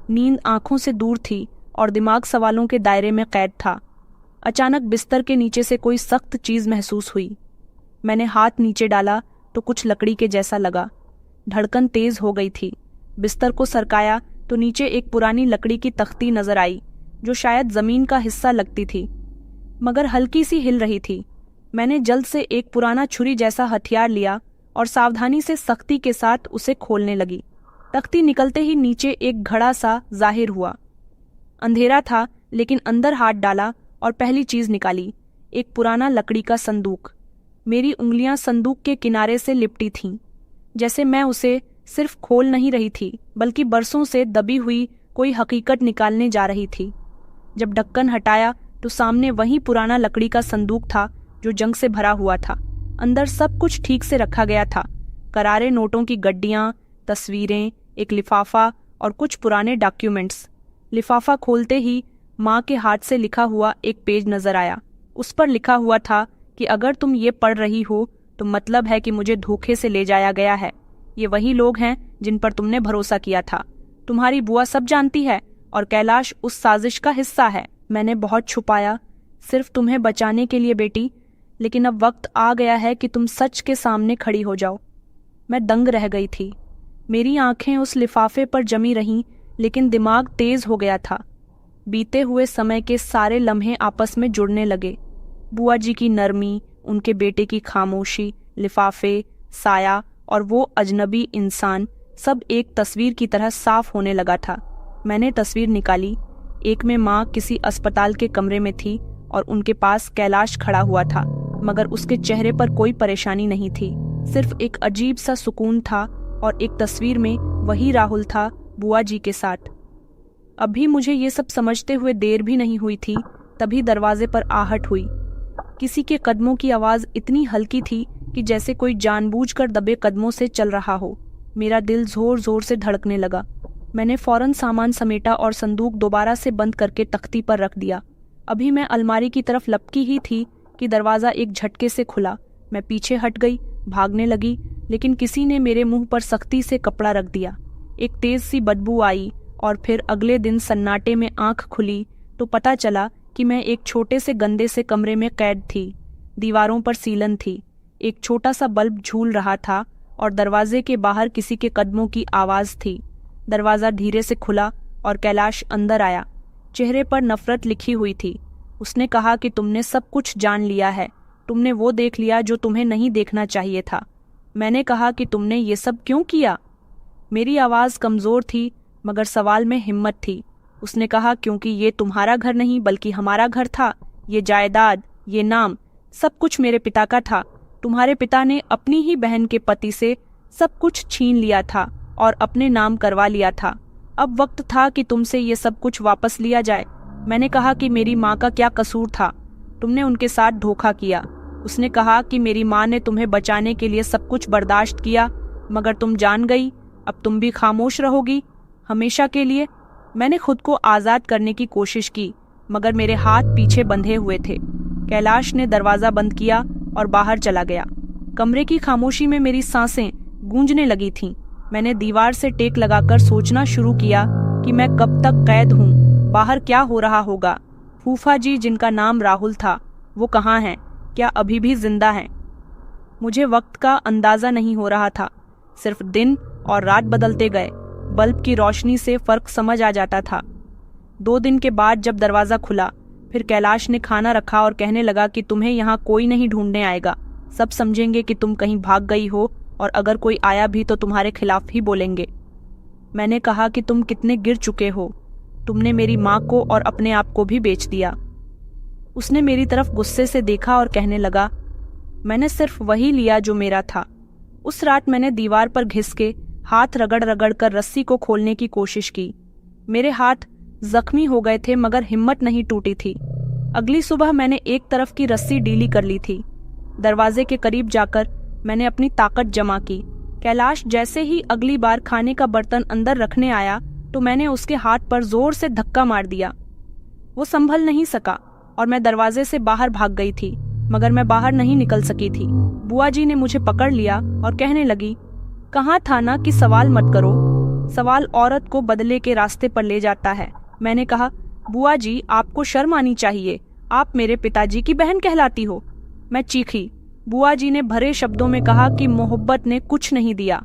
नींद आंखों से दूर थी और दिमाग सवालों के दायरे में कैद था। अचानक बिस्तर के नीचे से कोई सख्त चीज़ महसूस हुई। मैंने हाथ नीचे डाला तो कुछ लकड़ी के जैसा लगा। धड़कन तेज हो गई थी। बिस्तर को सरकाया तो नीचे एक पुरानी लकड़ी की तख्ती नजर आई, जो शायद जमीन का हिस्सा लगती थी, मगर हल्की सी हिल रही थी। मैंने जल्द से एक पुराना छुरी जैसा हथियार लिया और सावधानी से सख्ती के साथ उसे खोलने लगी। तख्ती निकलते ही नीचे एक घड़ा सा जाहिर हुआ। अंधेरा था, लेकिन अंदर हाथ डाला और पहली चीज निकाली, एक पुराना लकड़ी का संदूक। मेरी उंगलियां संदूक के किनारे से लिपटी थीं, जैसे मैं उसे सिर्फ खोल नहीं रही थी, बल्कि बरसों से दबी हुई कोई हकीकत निकालने जा रही थी। जब ढक्कन हटाया तो सामने वही पुराना लकड़ी का संदूक था जो जंग से भरा हुआ था। अंदर सब कुछ ठीक से रखा गया था। करारे नोटों की गड्डियां, तस्वीरें, एक लिफाफा और कुछ पुराने डॉक्यूमेंट्स। लिफाफा खोलते ही माँ के हाथ से लिखा हुआ एक पेज नजर आया। उस पर लिखा हुआ था कि अगर तुम ये पढ़ रही हो तो मतलब है कि मुझे धोखे से ले जाया गया है। ये वही लोग हैं जिन पर तुमने भरोसा किया था। तुम्हारी बुआ सब जानती है और कैलाश उस साजिश का हिस्सा है। मैंने बहुत छुपाया, सिर्फ तुम्हें बचाने के लिए बेटी, लेकिन अब वक्त आ गया है कि तुम सच के सामने खड़ी हो जाओ। मैं दंग रह गई थी। मेरी आंखें उस लिफाफे पर जमी रहीं, लेकिन दिमाग तेज हो गया था। बीते हुए समय के सारे लम्हे आपस में जुड़ने लगे। बुआ जी की नरमी, उनके बेटे की खामोशी, लिफाफे, साया और वो अजनबी इंसान, सब एक तस्वीर की तरह साफ होने लगा था। मैंने तस्वीर निकाली। एक में माँ किसी अस्पताल के कमरे में थी और उनके पास कैलाश खड़ा हुआ था, मगर उसके चेहरे पर कोई परेशानी नहीं थी, सिर्फ एक अजीब सा सुकून था। और एक तस्वीर में वही राहुल था, बुआ जी के साथ। अभी मुझे ये सब समझते हुए देर भी नहीं हुई थी, तभी दरवाजे पर आहट हुई। किसी के कदमों की आवाज़ इतनी हल्की थी कि जैसे कोई जानबूझकर दबे कदमों से चल रहा हो। मेरा दिल जोर जोर से धड़कने लगा। मैंने फौरन सामान समेटा और संदूक दोबारा से बंद करके तख्ती पर रख दिया। अभी मैं अलमारी की तरफ लपकी ही थी कि दरवाज़ा एक झटके से खुला। मैं पीछे हट गई, भागने लगी, लेकिन किसी ने मेरे मुंह पर सख्ती से कपड़ा रख दिया। एक तेज सी बदबू आई और फिर अगले दिन सन्नाटे में आंख खुली तो पता चला कि मैं एक छोटे से गंदे से कमरे में कैद थी। दीवारों पर सीलन थी, एक छोटा सा बल्ब झूल रहा था और दरवाजे के बाहर किसी के कदमों की आवाज़ थी। दरवाज़ा धीरे से खुला और कैलाश अंदर आया। चेहरे पर नफरत लिखी हुई थी। उसने कहा कि तुमने सब कुछ जान लिया है, तुमने वो देख लिया जो तुम्हें नहीं देखना चाहिए था। मैंने कहा कि तुमने ये सब क्यों किया? मेरी आवाज़ कमज़ोर थी, मगर सवाल में हिम्मत थी। उसने कहा, क्योंकि ये तुम्हारा घर नहीं बल्कि हमारा घर था। ये जायदाद, ये नाम, सब कुछ मेरे पिता का था। तुम्हारे पिता ने अपनी ही बहन के पति से सब कुछ छीन लिया था और अपने नाम करवा लिया था। अब वक्त था कि तुमसे ये सब कुछ वापस लिया जाए। मैंने कहा कि मेरी माँ का क्या कसूर था, तुमने उनके साथ धोखा किया। उसने कहा कि मेरी माँ ने तुम्हें बचाने के लिए सब कुछ बर्दाश्त किया, मगर तुम जान गई, अब तुम भी खामोश रहोगी हमेशा के लिए। मैंने खुद को आज़ाद करने की कोशिश की, मगर मेरे हाथ पीछे बंधे हुए थे। कैलाश ने दरवाज़ा बंद किया और बाहर चला गया। कमरे की खामोशी में मेरी सांसें गूंजने लगी थीं। मैंने दीवार से टेक लगाकर सोचना शुरू किया कि मैं कब तक कैद हूँ, बाहर क्या हो रहा होगा। फूफा जी, जिनका नाम राहुल था, वो कहाँ हैं? क्या अभी भी जिंदा हैं? मुझे वक्त का अंदाज़ा नहीं हो रहा था। सिर्फ दिन और रात बदलते गए। बल्ब की रोशनी से फ़र्क समझ आ जाता था। 2 दिन के बाद जब दरवाज़ा खुला, फिर कैलाश ने खाना रखा और कहने लगा कि तुम्हें यहाँ कोई नहीं ढूंढने आएगा। सब समझेंगे कि तुम कहीं भाग गई हो, और अगर कोई आया भी तो तुम्हारे खिलाफ ही बोलेंगे। मैंने कहा कि तुम कितने गिर चुके हो, तुमने मेरी माँ को और अपने आप को भी बेच दिया। उसने मेरी तरफ गुस्से से देखा और कहने लगा, मैंने सिर्फ वही लिया जो मेरा था। उस रात मैंने दीवार पर घिस के हाथ रगड़ रगड़ कर रस्सी को खोलने की कोशिश की। मेरे हाथ जख्मी हो गए थे, मगर हिम्मत नहीं टूटी थी। अगली सुबह मैंने एक तरफ की रस्सी ढीली कर ली थी। दरवाजे के करीब जाकर मैंने अपनी ताकत जमा की। कैलाश जैसे ही अगली बार खाने का बर्तन अंदर रखने आया तो मैंने उसके हाथ पर जोर से धक्का मार दिया। वो संभल नहीं सका और मैं दरवाजे से बाहर भाग गई थी, मगर मैं बाहर नहीं निकल सकी थी। बुआ जी ने मुझे पकड़ लिया और कहने लगी, कहा था ना कि सवाल मत करो, सवाल औरत को बदले के रास्ते पर ले जाता है। मैंने कहा, बुआ जी, आपको शर्म आनी चाहिए, आप मेरे पिताजी की बहन कहलाती हो। मैं चीखी। बुआ जी ने भरे शब्दों में कहा कि मोहब्बत ने कुछ नहीं दिया,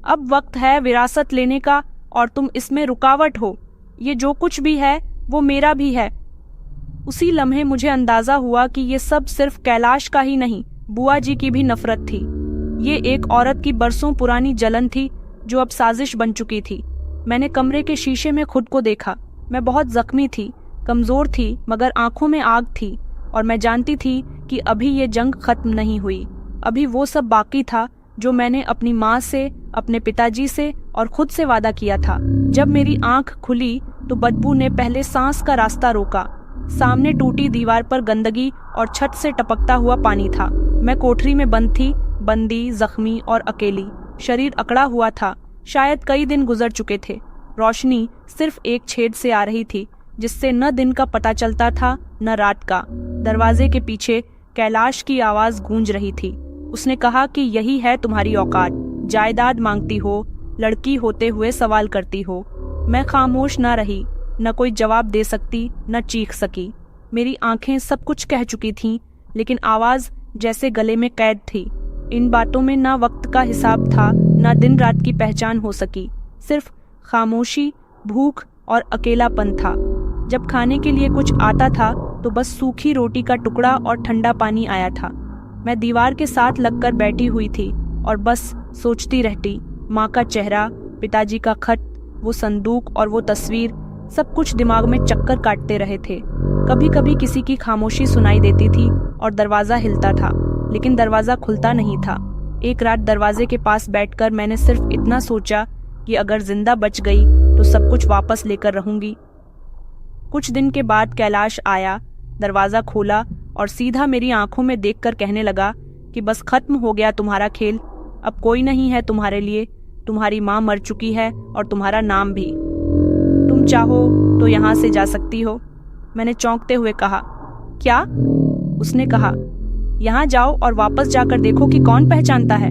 अब वक्त है विरासत लेने का और तुम इसमें रुकावट हो। ये जो कुछ भी है वो मेरा भी है। उसी लम्हे मुझे अंदाजा हुआ कि ये सब सिर्फ कैलाश का ही नहीं, बुआ जी की भी नफरत थी। ये एक औरत की बरसों पुरानी जलन थी जो अब साजिश बन चुकी थी। मैंने कमरे के शीशे में खुद को देखा। मैं बहुत जख्मी थी, कमजोर थी, मगर आंखों में आग थी और मैं जानती थी कि अभी ये जंग खत्म नहीं हुई। अभी वो सब बाकी था जो मैंने अपनी माँ से, अपने पिताजी से और खुद से वादा किया था। जब मेरी आंख खुली तो बदबू ने पहले सांस का रास्ता रोका। सामने टूटी दीवार पर गंदगी और छत से टपकता हुआ पानी था। मैं कोठरी में बंद थी, बंदी, जख्मी और अकेली। शरीर अकड़ा हुआ था, शायद कई दिन गुजर चुके थे। रोशनी सिर्फ एक छेद से आ रही थी, जिससे न दिन का पता चलता था न रात का। दरवाजे के पीछे कैलाश की आवाज गूंज रही थी। उसने कहा कि यही है तुम्हारी औकात, जायदाद मांगती हो, लड़की होते हुए सवाल करती हो। मैं खामोश न रही, न कोई जवाब दे सकती, न चीख सकी। मेरी आंखें सब कुछ कह चुकी थीं, लेकिन आवाज जैसे गले में कैद थी। इन बातों में ना वक्त का हिसाब था, ना दिन रात की पहचान हो सकी। सिर्फ खामोशी, भूख और अकेलापन था। जब खाने के लिए कुछ आता था तो बस सूखी रोटी का टुकड़ा और ठंडा पानी आया था। मैं दीवार के साथ लगकर बैठी हुई थी और बस सोचती रहती। माँ का चेहरा, पिताजी का खत, वो संदूक और वो तस्वीर, सब कुछ दिमाग में चक्कर काटते रहे थे। कभी कभी किसी की खामोशी सुनाई देती थी और दरवाजा हिलता था, लेकिन दरवाजा खुलता नहीं था। एक रात दरवाजे के पास बैठकर मैंने सिर्फ इतना सोचा कि अगर जिंदा बच गई तो सब कुछ वापस लेकर रहूंगी। कुछ दिन के बाद कैलाश आया, दरवाजा खोला और सीधा मेरी आंखों में देखकर कहने लगा कि बस खत्म हो गया तुम्हारा खेल, अब कोई नहीं है तुम्हारे लिए। तुम्हारी माँ मर चुकी है और तुम्हारा नाम भी। तुम चाहो तो यहाँ से जा सकती हो। मैंने चौंकते हुए कहा, क्या? उसने कहा, यहाँ जाओ और वापस जाकर देखो कि कौन पहचानता है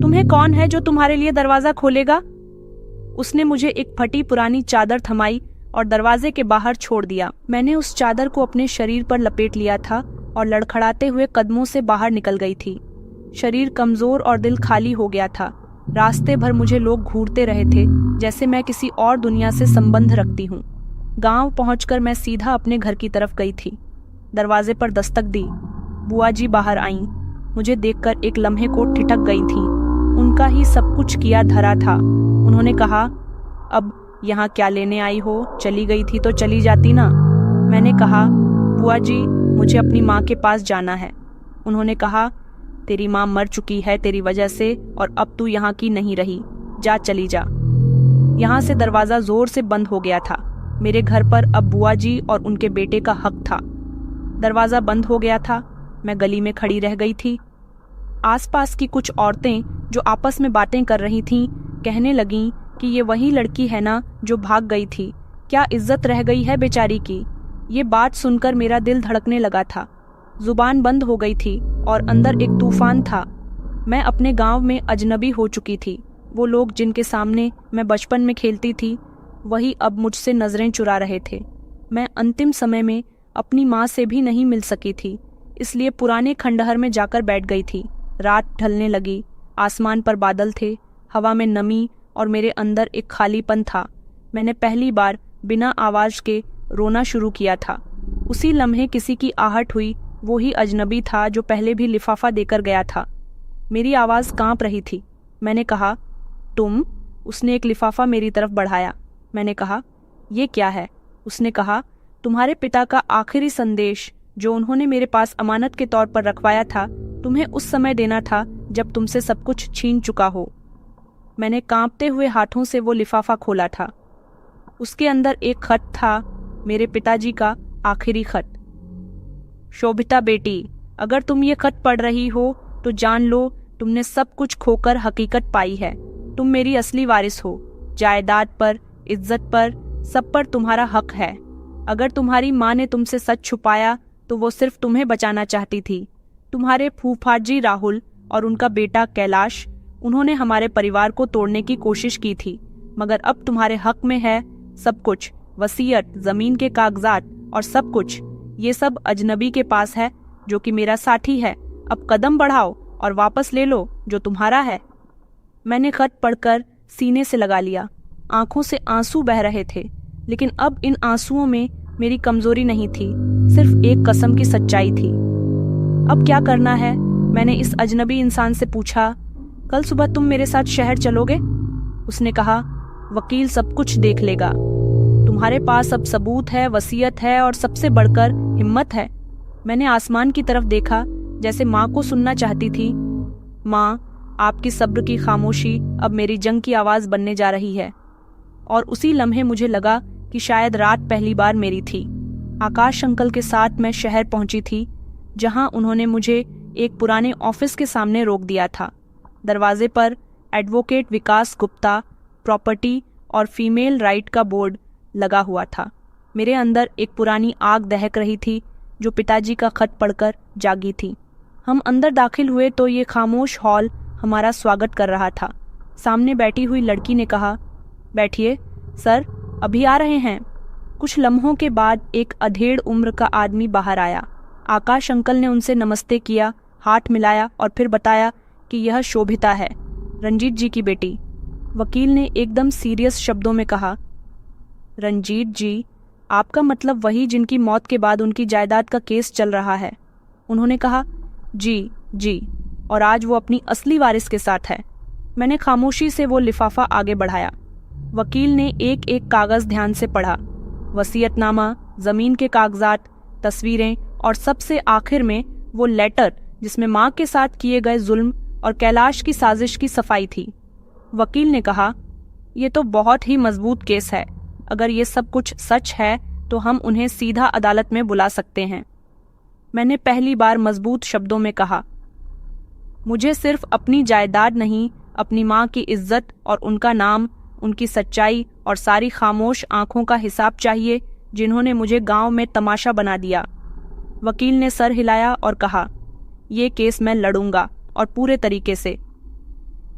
तुम्हें। कौन है जो तुम्हारे लिए दरवाजा खोलेगा? उसने मुझे एक फटी पुरानी चादर थमाई और दरवाजे के बाहर छोड़ दिया। मैंने उस चादर को अपने शरीर पर लपेट लिया था और लड़खड़ाते हुए कदमों से बाहर निकल गई थी। शरीर कमजोर और दिल खाली हो गया था। रास्ते भर मुझे लोग घूरते रहे थे, जैसे मैं किसी और दुनिया से संबंध रखती हूँ। गांव पहुंचकर मैं सीधा अपने घर की तरफ गई थी। दरवाजे पर दस्तक दी। बुआ जी बाहर आईं। मुझे देखकर एक लम्हे को ठिठक गई थीं। उनका ही सब कुछ किया धरा था। उन्होंने कहा, अब यहाँ क्या लेने आई हो? चली गई थी तो चली जाती ना। मैंने कहा, बुआ जी, मुझे अपनी माँ के पास जाना है। उन्होंने कहा, तेरी माँ मर चुकी है तेरी वजह से, और अब तू यहाँ की नहीं रही, जा चली जा। यहाँ से दरवाजा जोर से बंद हो गया था। मेरे घर पर अब बुआ जी और उनके बेटे का हक था। दरवाजा बंद हो गया था। मैं गली में खड़ी रह गई थी। आसपास की कुछ औरतें जो आपस में बातें कर रही थीं, कहने लगीं कि ये वही लड़की है ना जो भाग गई थी, क्या इज्जत रह गई है बेचारी की। ये बात सुनकर मेरा दिल धड़कने लगा था। जुबान बंद हो गई थी और अंदर एक तूफान था। मैं अपने गांव में अजनबी हो चुकी थी। वो लोग जिनके सामने मैं बचपन में खेलती थी, वही अब मुझसे नजरें चुरा रहे थे। मैं अंतिम समय में अपनी माँ से भी नहीं मिल सकी थी, इसलिए पुराने खंडहर में जाकर बैठ गई थी। रात ढलने लगी। आसमान पर बादल थे, हवा में नमी और मेरे अंदर एक खालीपन था। मैंने पहली बार बिना आवाज के रोना शुरू किया था। उसी लम्हे किसी की आहट हुई। वो ही अजनबी था जो पहले भी लिफाफा देकर गया था। मेरी आवाज कांप रही थी। मैंने कहा, तुम? उसने एक लिफाफा मेरी तरफ बढ़ाया। मैंने कहा, ये क्या है? उसने कहा, तुम्हारे पिता का आखिरी संदेश जो उन्होंने मेरे पास अमानत के तौर पर रखवाया था, तुम्हें उस समय देना था जब तुमसे सब कुछ छीन चुका हो। मैंने कांपते हुए हाथों से वो लिफाफा खोला था। उसके अंदर एक खत था, मेरे पिताजी का आखिरी खत। शोभिता बेटी, अगर तुम ये खत पढ़ रही हो तो जान लो तुमने सब कुछ खोकर हकीकत पाई है। तुम मेरी असली वारिस हो। जायदाद पर, इज्जत पर, सब पर तुम्हारा हक है। अगर तुम्हारी माँ ने तुमसे सच छुपाया तो वो सिर्फ तुम्हें बचाना चाहती थी। तुम्हारे फूफाजी राहुल और उनका बेटा कैलाश, उन्होंने हमारे परिवार को तोड़ने की कोशिश की थी, मगर अब तुम्हारे हक में है सब कुछ। वसीयत, जमीन के कागजात और सब कुछ, ये सब अजनबी के पास है जो कि मेरा साथी है। अब कदम बढ़ाओ और वापस ले लो जो तुम्हारा है। मैंने खत पढ़कर सीने से लगा लिया। आंखों से आंसू बह रहे थे, लेकिन अब इन आंसुओं में मेरी कमजोरी नहीं थी, सिर्फ एक कसम की सच्चाई थी। अब क्या करना है? मैंने इस अजनबी इंसान से पूछा। कल सुबह तुम मेरे साथ शहर चलोगे? उसने कहा, वकील सब कुछ देख लेगा। तुम्हारे पास अब सबूत है, वसीयत है और सबसे बढ़कर हिम्मत है। मैंने आसमान की तरफ देखा, जैसे माँ को सुनना चाहती थी। माँ, आपकी सब्र की खामोशी अब मेरी जंग की आवाज बनने जा रही है। और उसी लम्हे मुझे लगा कि शायद रात पहली बार मेरी थी। आकाश अंकल के साथ मैं शहर पहुंची थी, जहां उन्होंने मुझे एक पुराने ऑफिस के सामने रोक दिया था। दरवाजे पर एडवोकेट विकास गुप्ता, प्रॉपर्टी और फीमेल राइट का बोर्ड लगा हुआ था। मेरे अंदर एक पुरानी आग दहक रही थी, जो पिताजी का खत पढ़कर जागी थी। हम अंदर दाखिल हुए तो ये खामोश हॉल हमारा स्वागत कर रहा था। सामने बैठी हुई लड़की ने कहा, बैठिए सर, अभी आ रहे हैं। कुछ लम्हों के बाद एक अधेड़ उम्र का आदमी बाहर आया। आकाश अंकल ने उनसे नमस्ते किया, हाथ मिलाया और फिर बताया कि यह शोभिता है, रंजीत जी की बेटी। वकील ने एकदम सीरियस शब्दों में कहा, रंजीत जी, आपका मतलब वही जिनकी मौत के बाद उनकी जायदाद का केस चल रहा है? उन्होंने कहा, जी जी, और आज वो अपनी असली वारिस के साथ है। मैंने खामोशी से वो लिफाफा आगे बढ़ाया। वकील ने एक एक कागज ध्यान से पढ़ा। वसीयतनामा, जमीन के कागजात, तस्वीरें और सबसे आखिर में वो लेटर जिसमें माँ के साथ किए गए जुल्म और कैलाश की साजिश की सफाई थी। वकील ने कहा, ये तो बहुत ही मजबूत केस है। अगर ये सब कुछ सच है तो हम उन्हें सीधा अदालत में बुला सकते हैं। मैंने पहली बार मजबूत शब्दों में कहा, मुझे सिर्फ अपनी जायदाद नहीं, अपनी माँ की इज्जत और उनका नाम, उनकी सच्चाई और सारी खामोश आंखों का हिसाब चाहिए जिन्होंने मुझे गांव में तमाशा बना दिया। वकील ने सर हिलाया और कहा, ये केस मैं लड़ूंगा और पूरे तरीके से।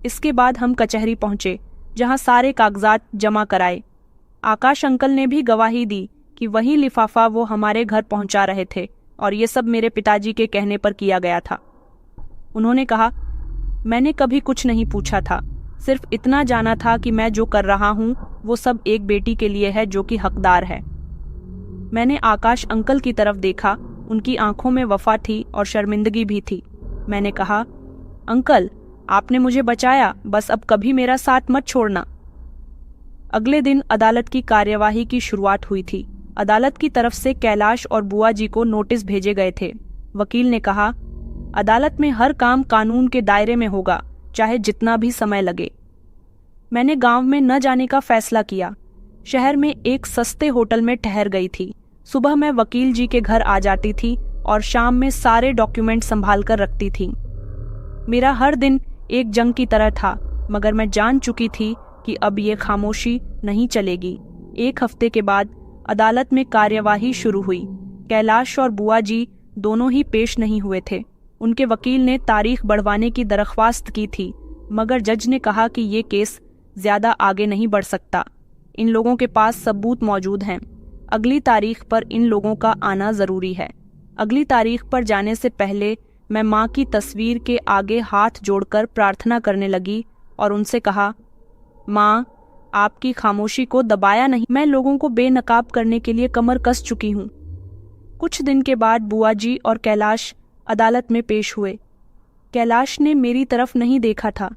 इसके बाद हम कचहरी पहुंचे, जहां सारे कागजात जमा कराए। आकाश अंकल ने भी गवाही दी कि वही लिफाफा वो हमारे घर पहुंचा रहे थे और ये सब मेरे पिताजी के कहने पर किया गया था। उन्होंने कहा, मैंने कभी कुछ नहीं पूछा था, सिर्फ इतना जाना था कि मैं जो कर रहा हूँ वो सब एक बेटी के लिए है जो कि हकदार है। मैंने आकाश अंकल की तरफ देखा, उनकी आंखों में वफा थी और शर्मिंदगी भी थी। मैंने कहा, अंकल, आपने मुझे बचाया, बस अब कभी मेरा साथ मत छोड़ना। अगले दिन अदालत की कार्यवाही की शुरुआत हुई थी। अदालत की तरफ से कैलाश और बुआ जी को नोटिस भेजे गए थे। वकील ने कहा, अदालत में हर काम कानून के दायरे में होगा, चाहे जितना भी समय लगे। मैंने गांव में न जाने का फैसला किया। शहर में एक सस्ते होटल में ठहर गई थी। सुबह मैं वकील जी के घर आ जाती थी और शाम में सारे डॉक्यूमेंट संभाल कर रखती थी। मेरा हर दिन एक जंग की तरह था, मगर मैं जान चुकी थी कि अब ये खामोशी नहीं चलेगी। एक हफ्ते के बाद अदालत में कार्यवाही शुरू हुई। कैलाश और बुआ जी दोनों ही पेश नहीं हुए थे। उनके वकील ने तारीख बढ़वाने की दरख्वास्त की थी, मगर जज ने कहा कि ये केस ज्यादा आगे नहीं बढ़ सकता। इन लोगों के पास सबूत मौजूद हैं। अगली तारीख पर इन लोगों का आना जरूरी है। अगली तारीख पर जाने से पहले मैं माँ की तस्वीर के आगे हाथ जोड़कर प्रार्थना करने लगी और उनसे कहा, माँ, आपकी खामोशी को दबाया नहीं, मैं लोगों को बेनकाब करने के लिए कमर कस चुकी हूँ। कुछ दिन के बाद बुआ जी और कैलाश अदालत में पेश हुए। कैलाश ने मेरी तरफ नहीं देखा था।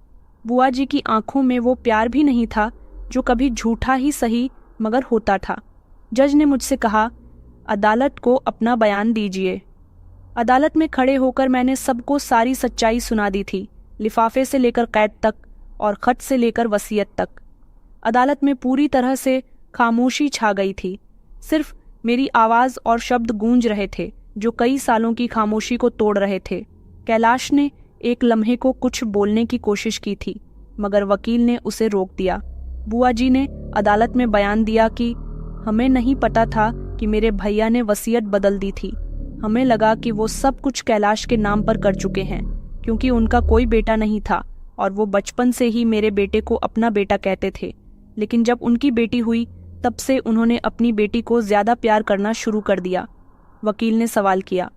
बुआ जी की आंखों में वो प्यार भी नहीं था जो कभी झूठा ही सही मगर होता था। जज ने मुझसे कहा, अदालत को अपना बयान दीजिए। अदालत में खड़े होकर मैंने सबको सारी सच्चाई सुना दी थी, लिफाफे से लेकर कैद तक और खत से लेकर वसीयत तक। अदालत में पूरी तरह से खामोशी छा गई थी। सिर्फ मेरी आवाज और शब्द गूंज रहे थे जो कई सालों की खामोशी को तोड़ रहे थे। कैलाश ने एक लम्हे को कुछ बोलने की कोशिश की थी, मगर वकील ने उसे रोक दिया। बुआ जी ने अदालत में बयान दिया कि हमें नहीं पता था कि मेरे भैया ने वसीयत बदल दी थी। हमें लगा कि वो सब कुछ कैलाश के नाम पर कर चुके हैं, क्योंकि उनका कोई बेटा नहीं था और वो बचपन से ही मेरे बेटे को अपना बेटा कहते थे। लेकिन जब उनकी बेटी हुई तब से उन्होंने अपनी बेटी को ज्यादा प्यार करना शुरू कर दिया। वकील ने सवाल किया,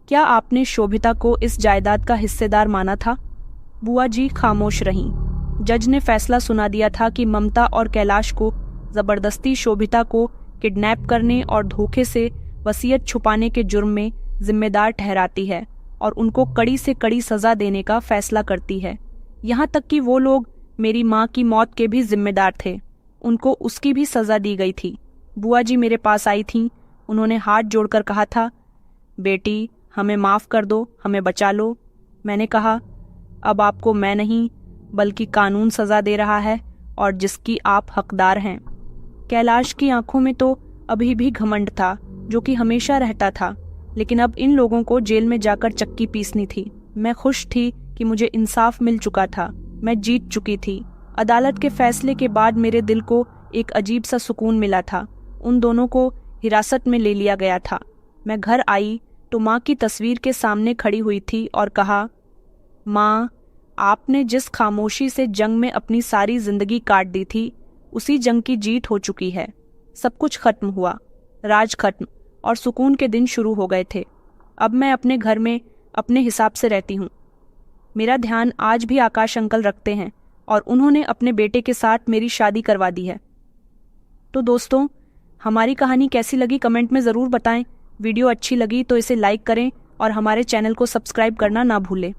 क्या आपने शोभिता को इस जायदाद का हिस्सेदार माना था? बुआ जी खामोश रहीं। जज ने फैसला सुना दिया था कि ममता और कैलाश को जबरदस्ती शोभिता को किडनैप करने और धोखे से वसीयत छुपाने के जुर्म में जिम्मेदार ठहराती है और उनको कड़ी से कड़ी सजा देने का फैसला करती है। यहाँ तक कि वो लोग मेरी माँ की मौत के भी जिम्मेदार थे, उनको उसकी भी सजा दी गई थी। बुआ जी मेरे पास आई थीं। उन्होंने हाथ जोड़कर कहा था, बेटी हमें माफ़ कर दो, हमें बचा लो। मैंने कहा, अब आपको मैं नहीं बल्कि कानून सजा दे रहा है और जिसकी आप हकदार हैं। कैलाश की आंखों में तो अभी भी घमंड था जो कि हमेशा रहता था, लेकिन अब इन लोगों को जेल में जाकर चक्की पीसनी थी। मैं खुश थी कि मुझे इंसाफ मिल चुका था, मैं जीत चुकी थी। अदालत के फैसले के बाद मेरे दिल को एक अजीब सा सुकून मिला था। उन दोनों को हिरासत में ले लिया गया था। मैं घर आई तो माँ की तस्वीर के सामने खड़ी हुई थी और कहा, माँ, आपने जिस खामोशी से जंग में अपनी सारी जिंदगी काट दी थी, उसी जंग की जीत हो चुकी है। सब कुछ खत्म हुआ, राज खत्म और सुकून के दिन शुरू हो गए थे। अब मैं अपने घर में अपने हिसाब से रहती हूँ। मेरा ध्यान आज भी आकाश अंकल रखते हैं और उन्होंने अपने बेटे के साथ मेरी शादी करवा दी है। तो दोस्तों, हमारी कहानी कैसी लगी कमेंट में ज़रूर बताएं। वीडियो अच्छी लगी तो इसे लाइक करें और हमारे चैनल को सब्सक्राइब करना ना भूलें।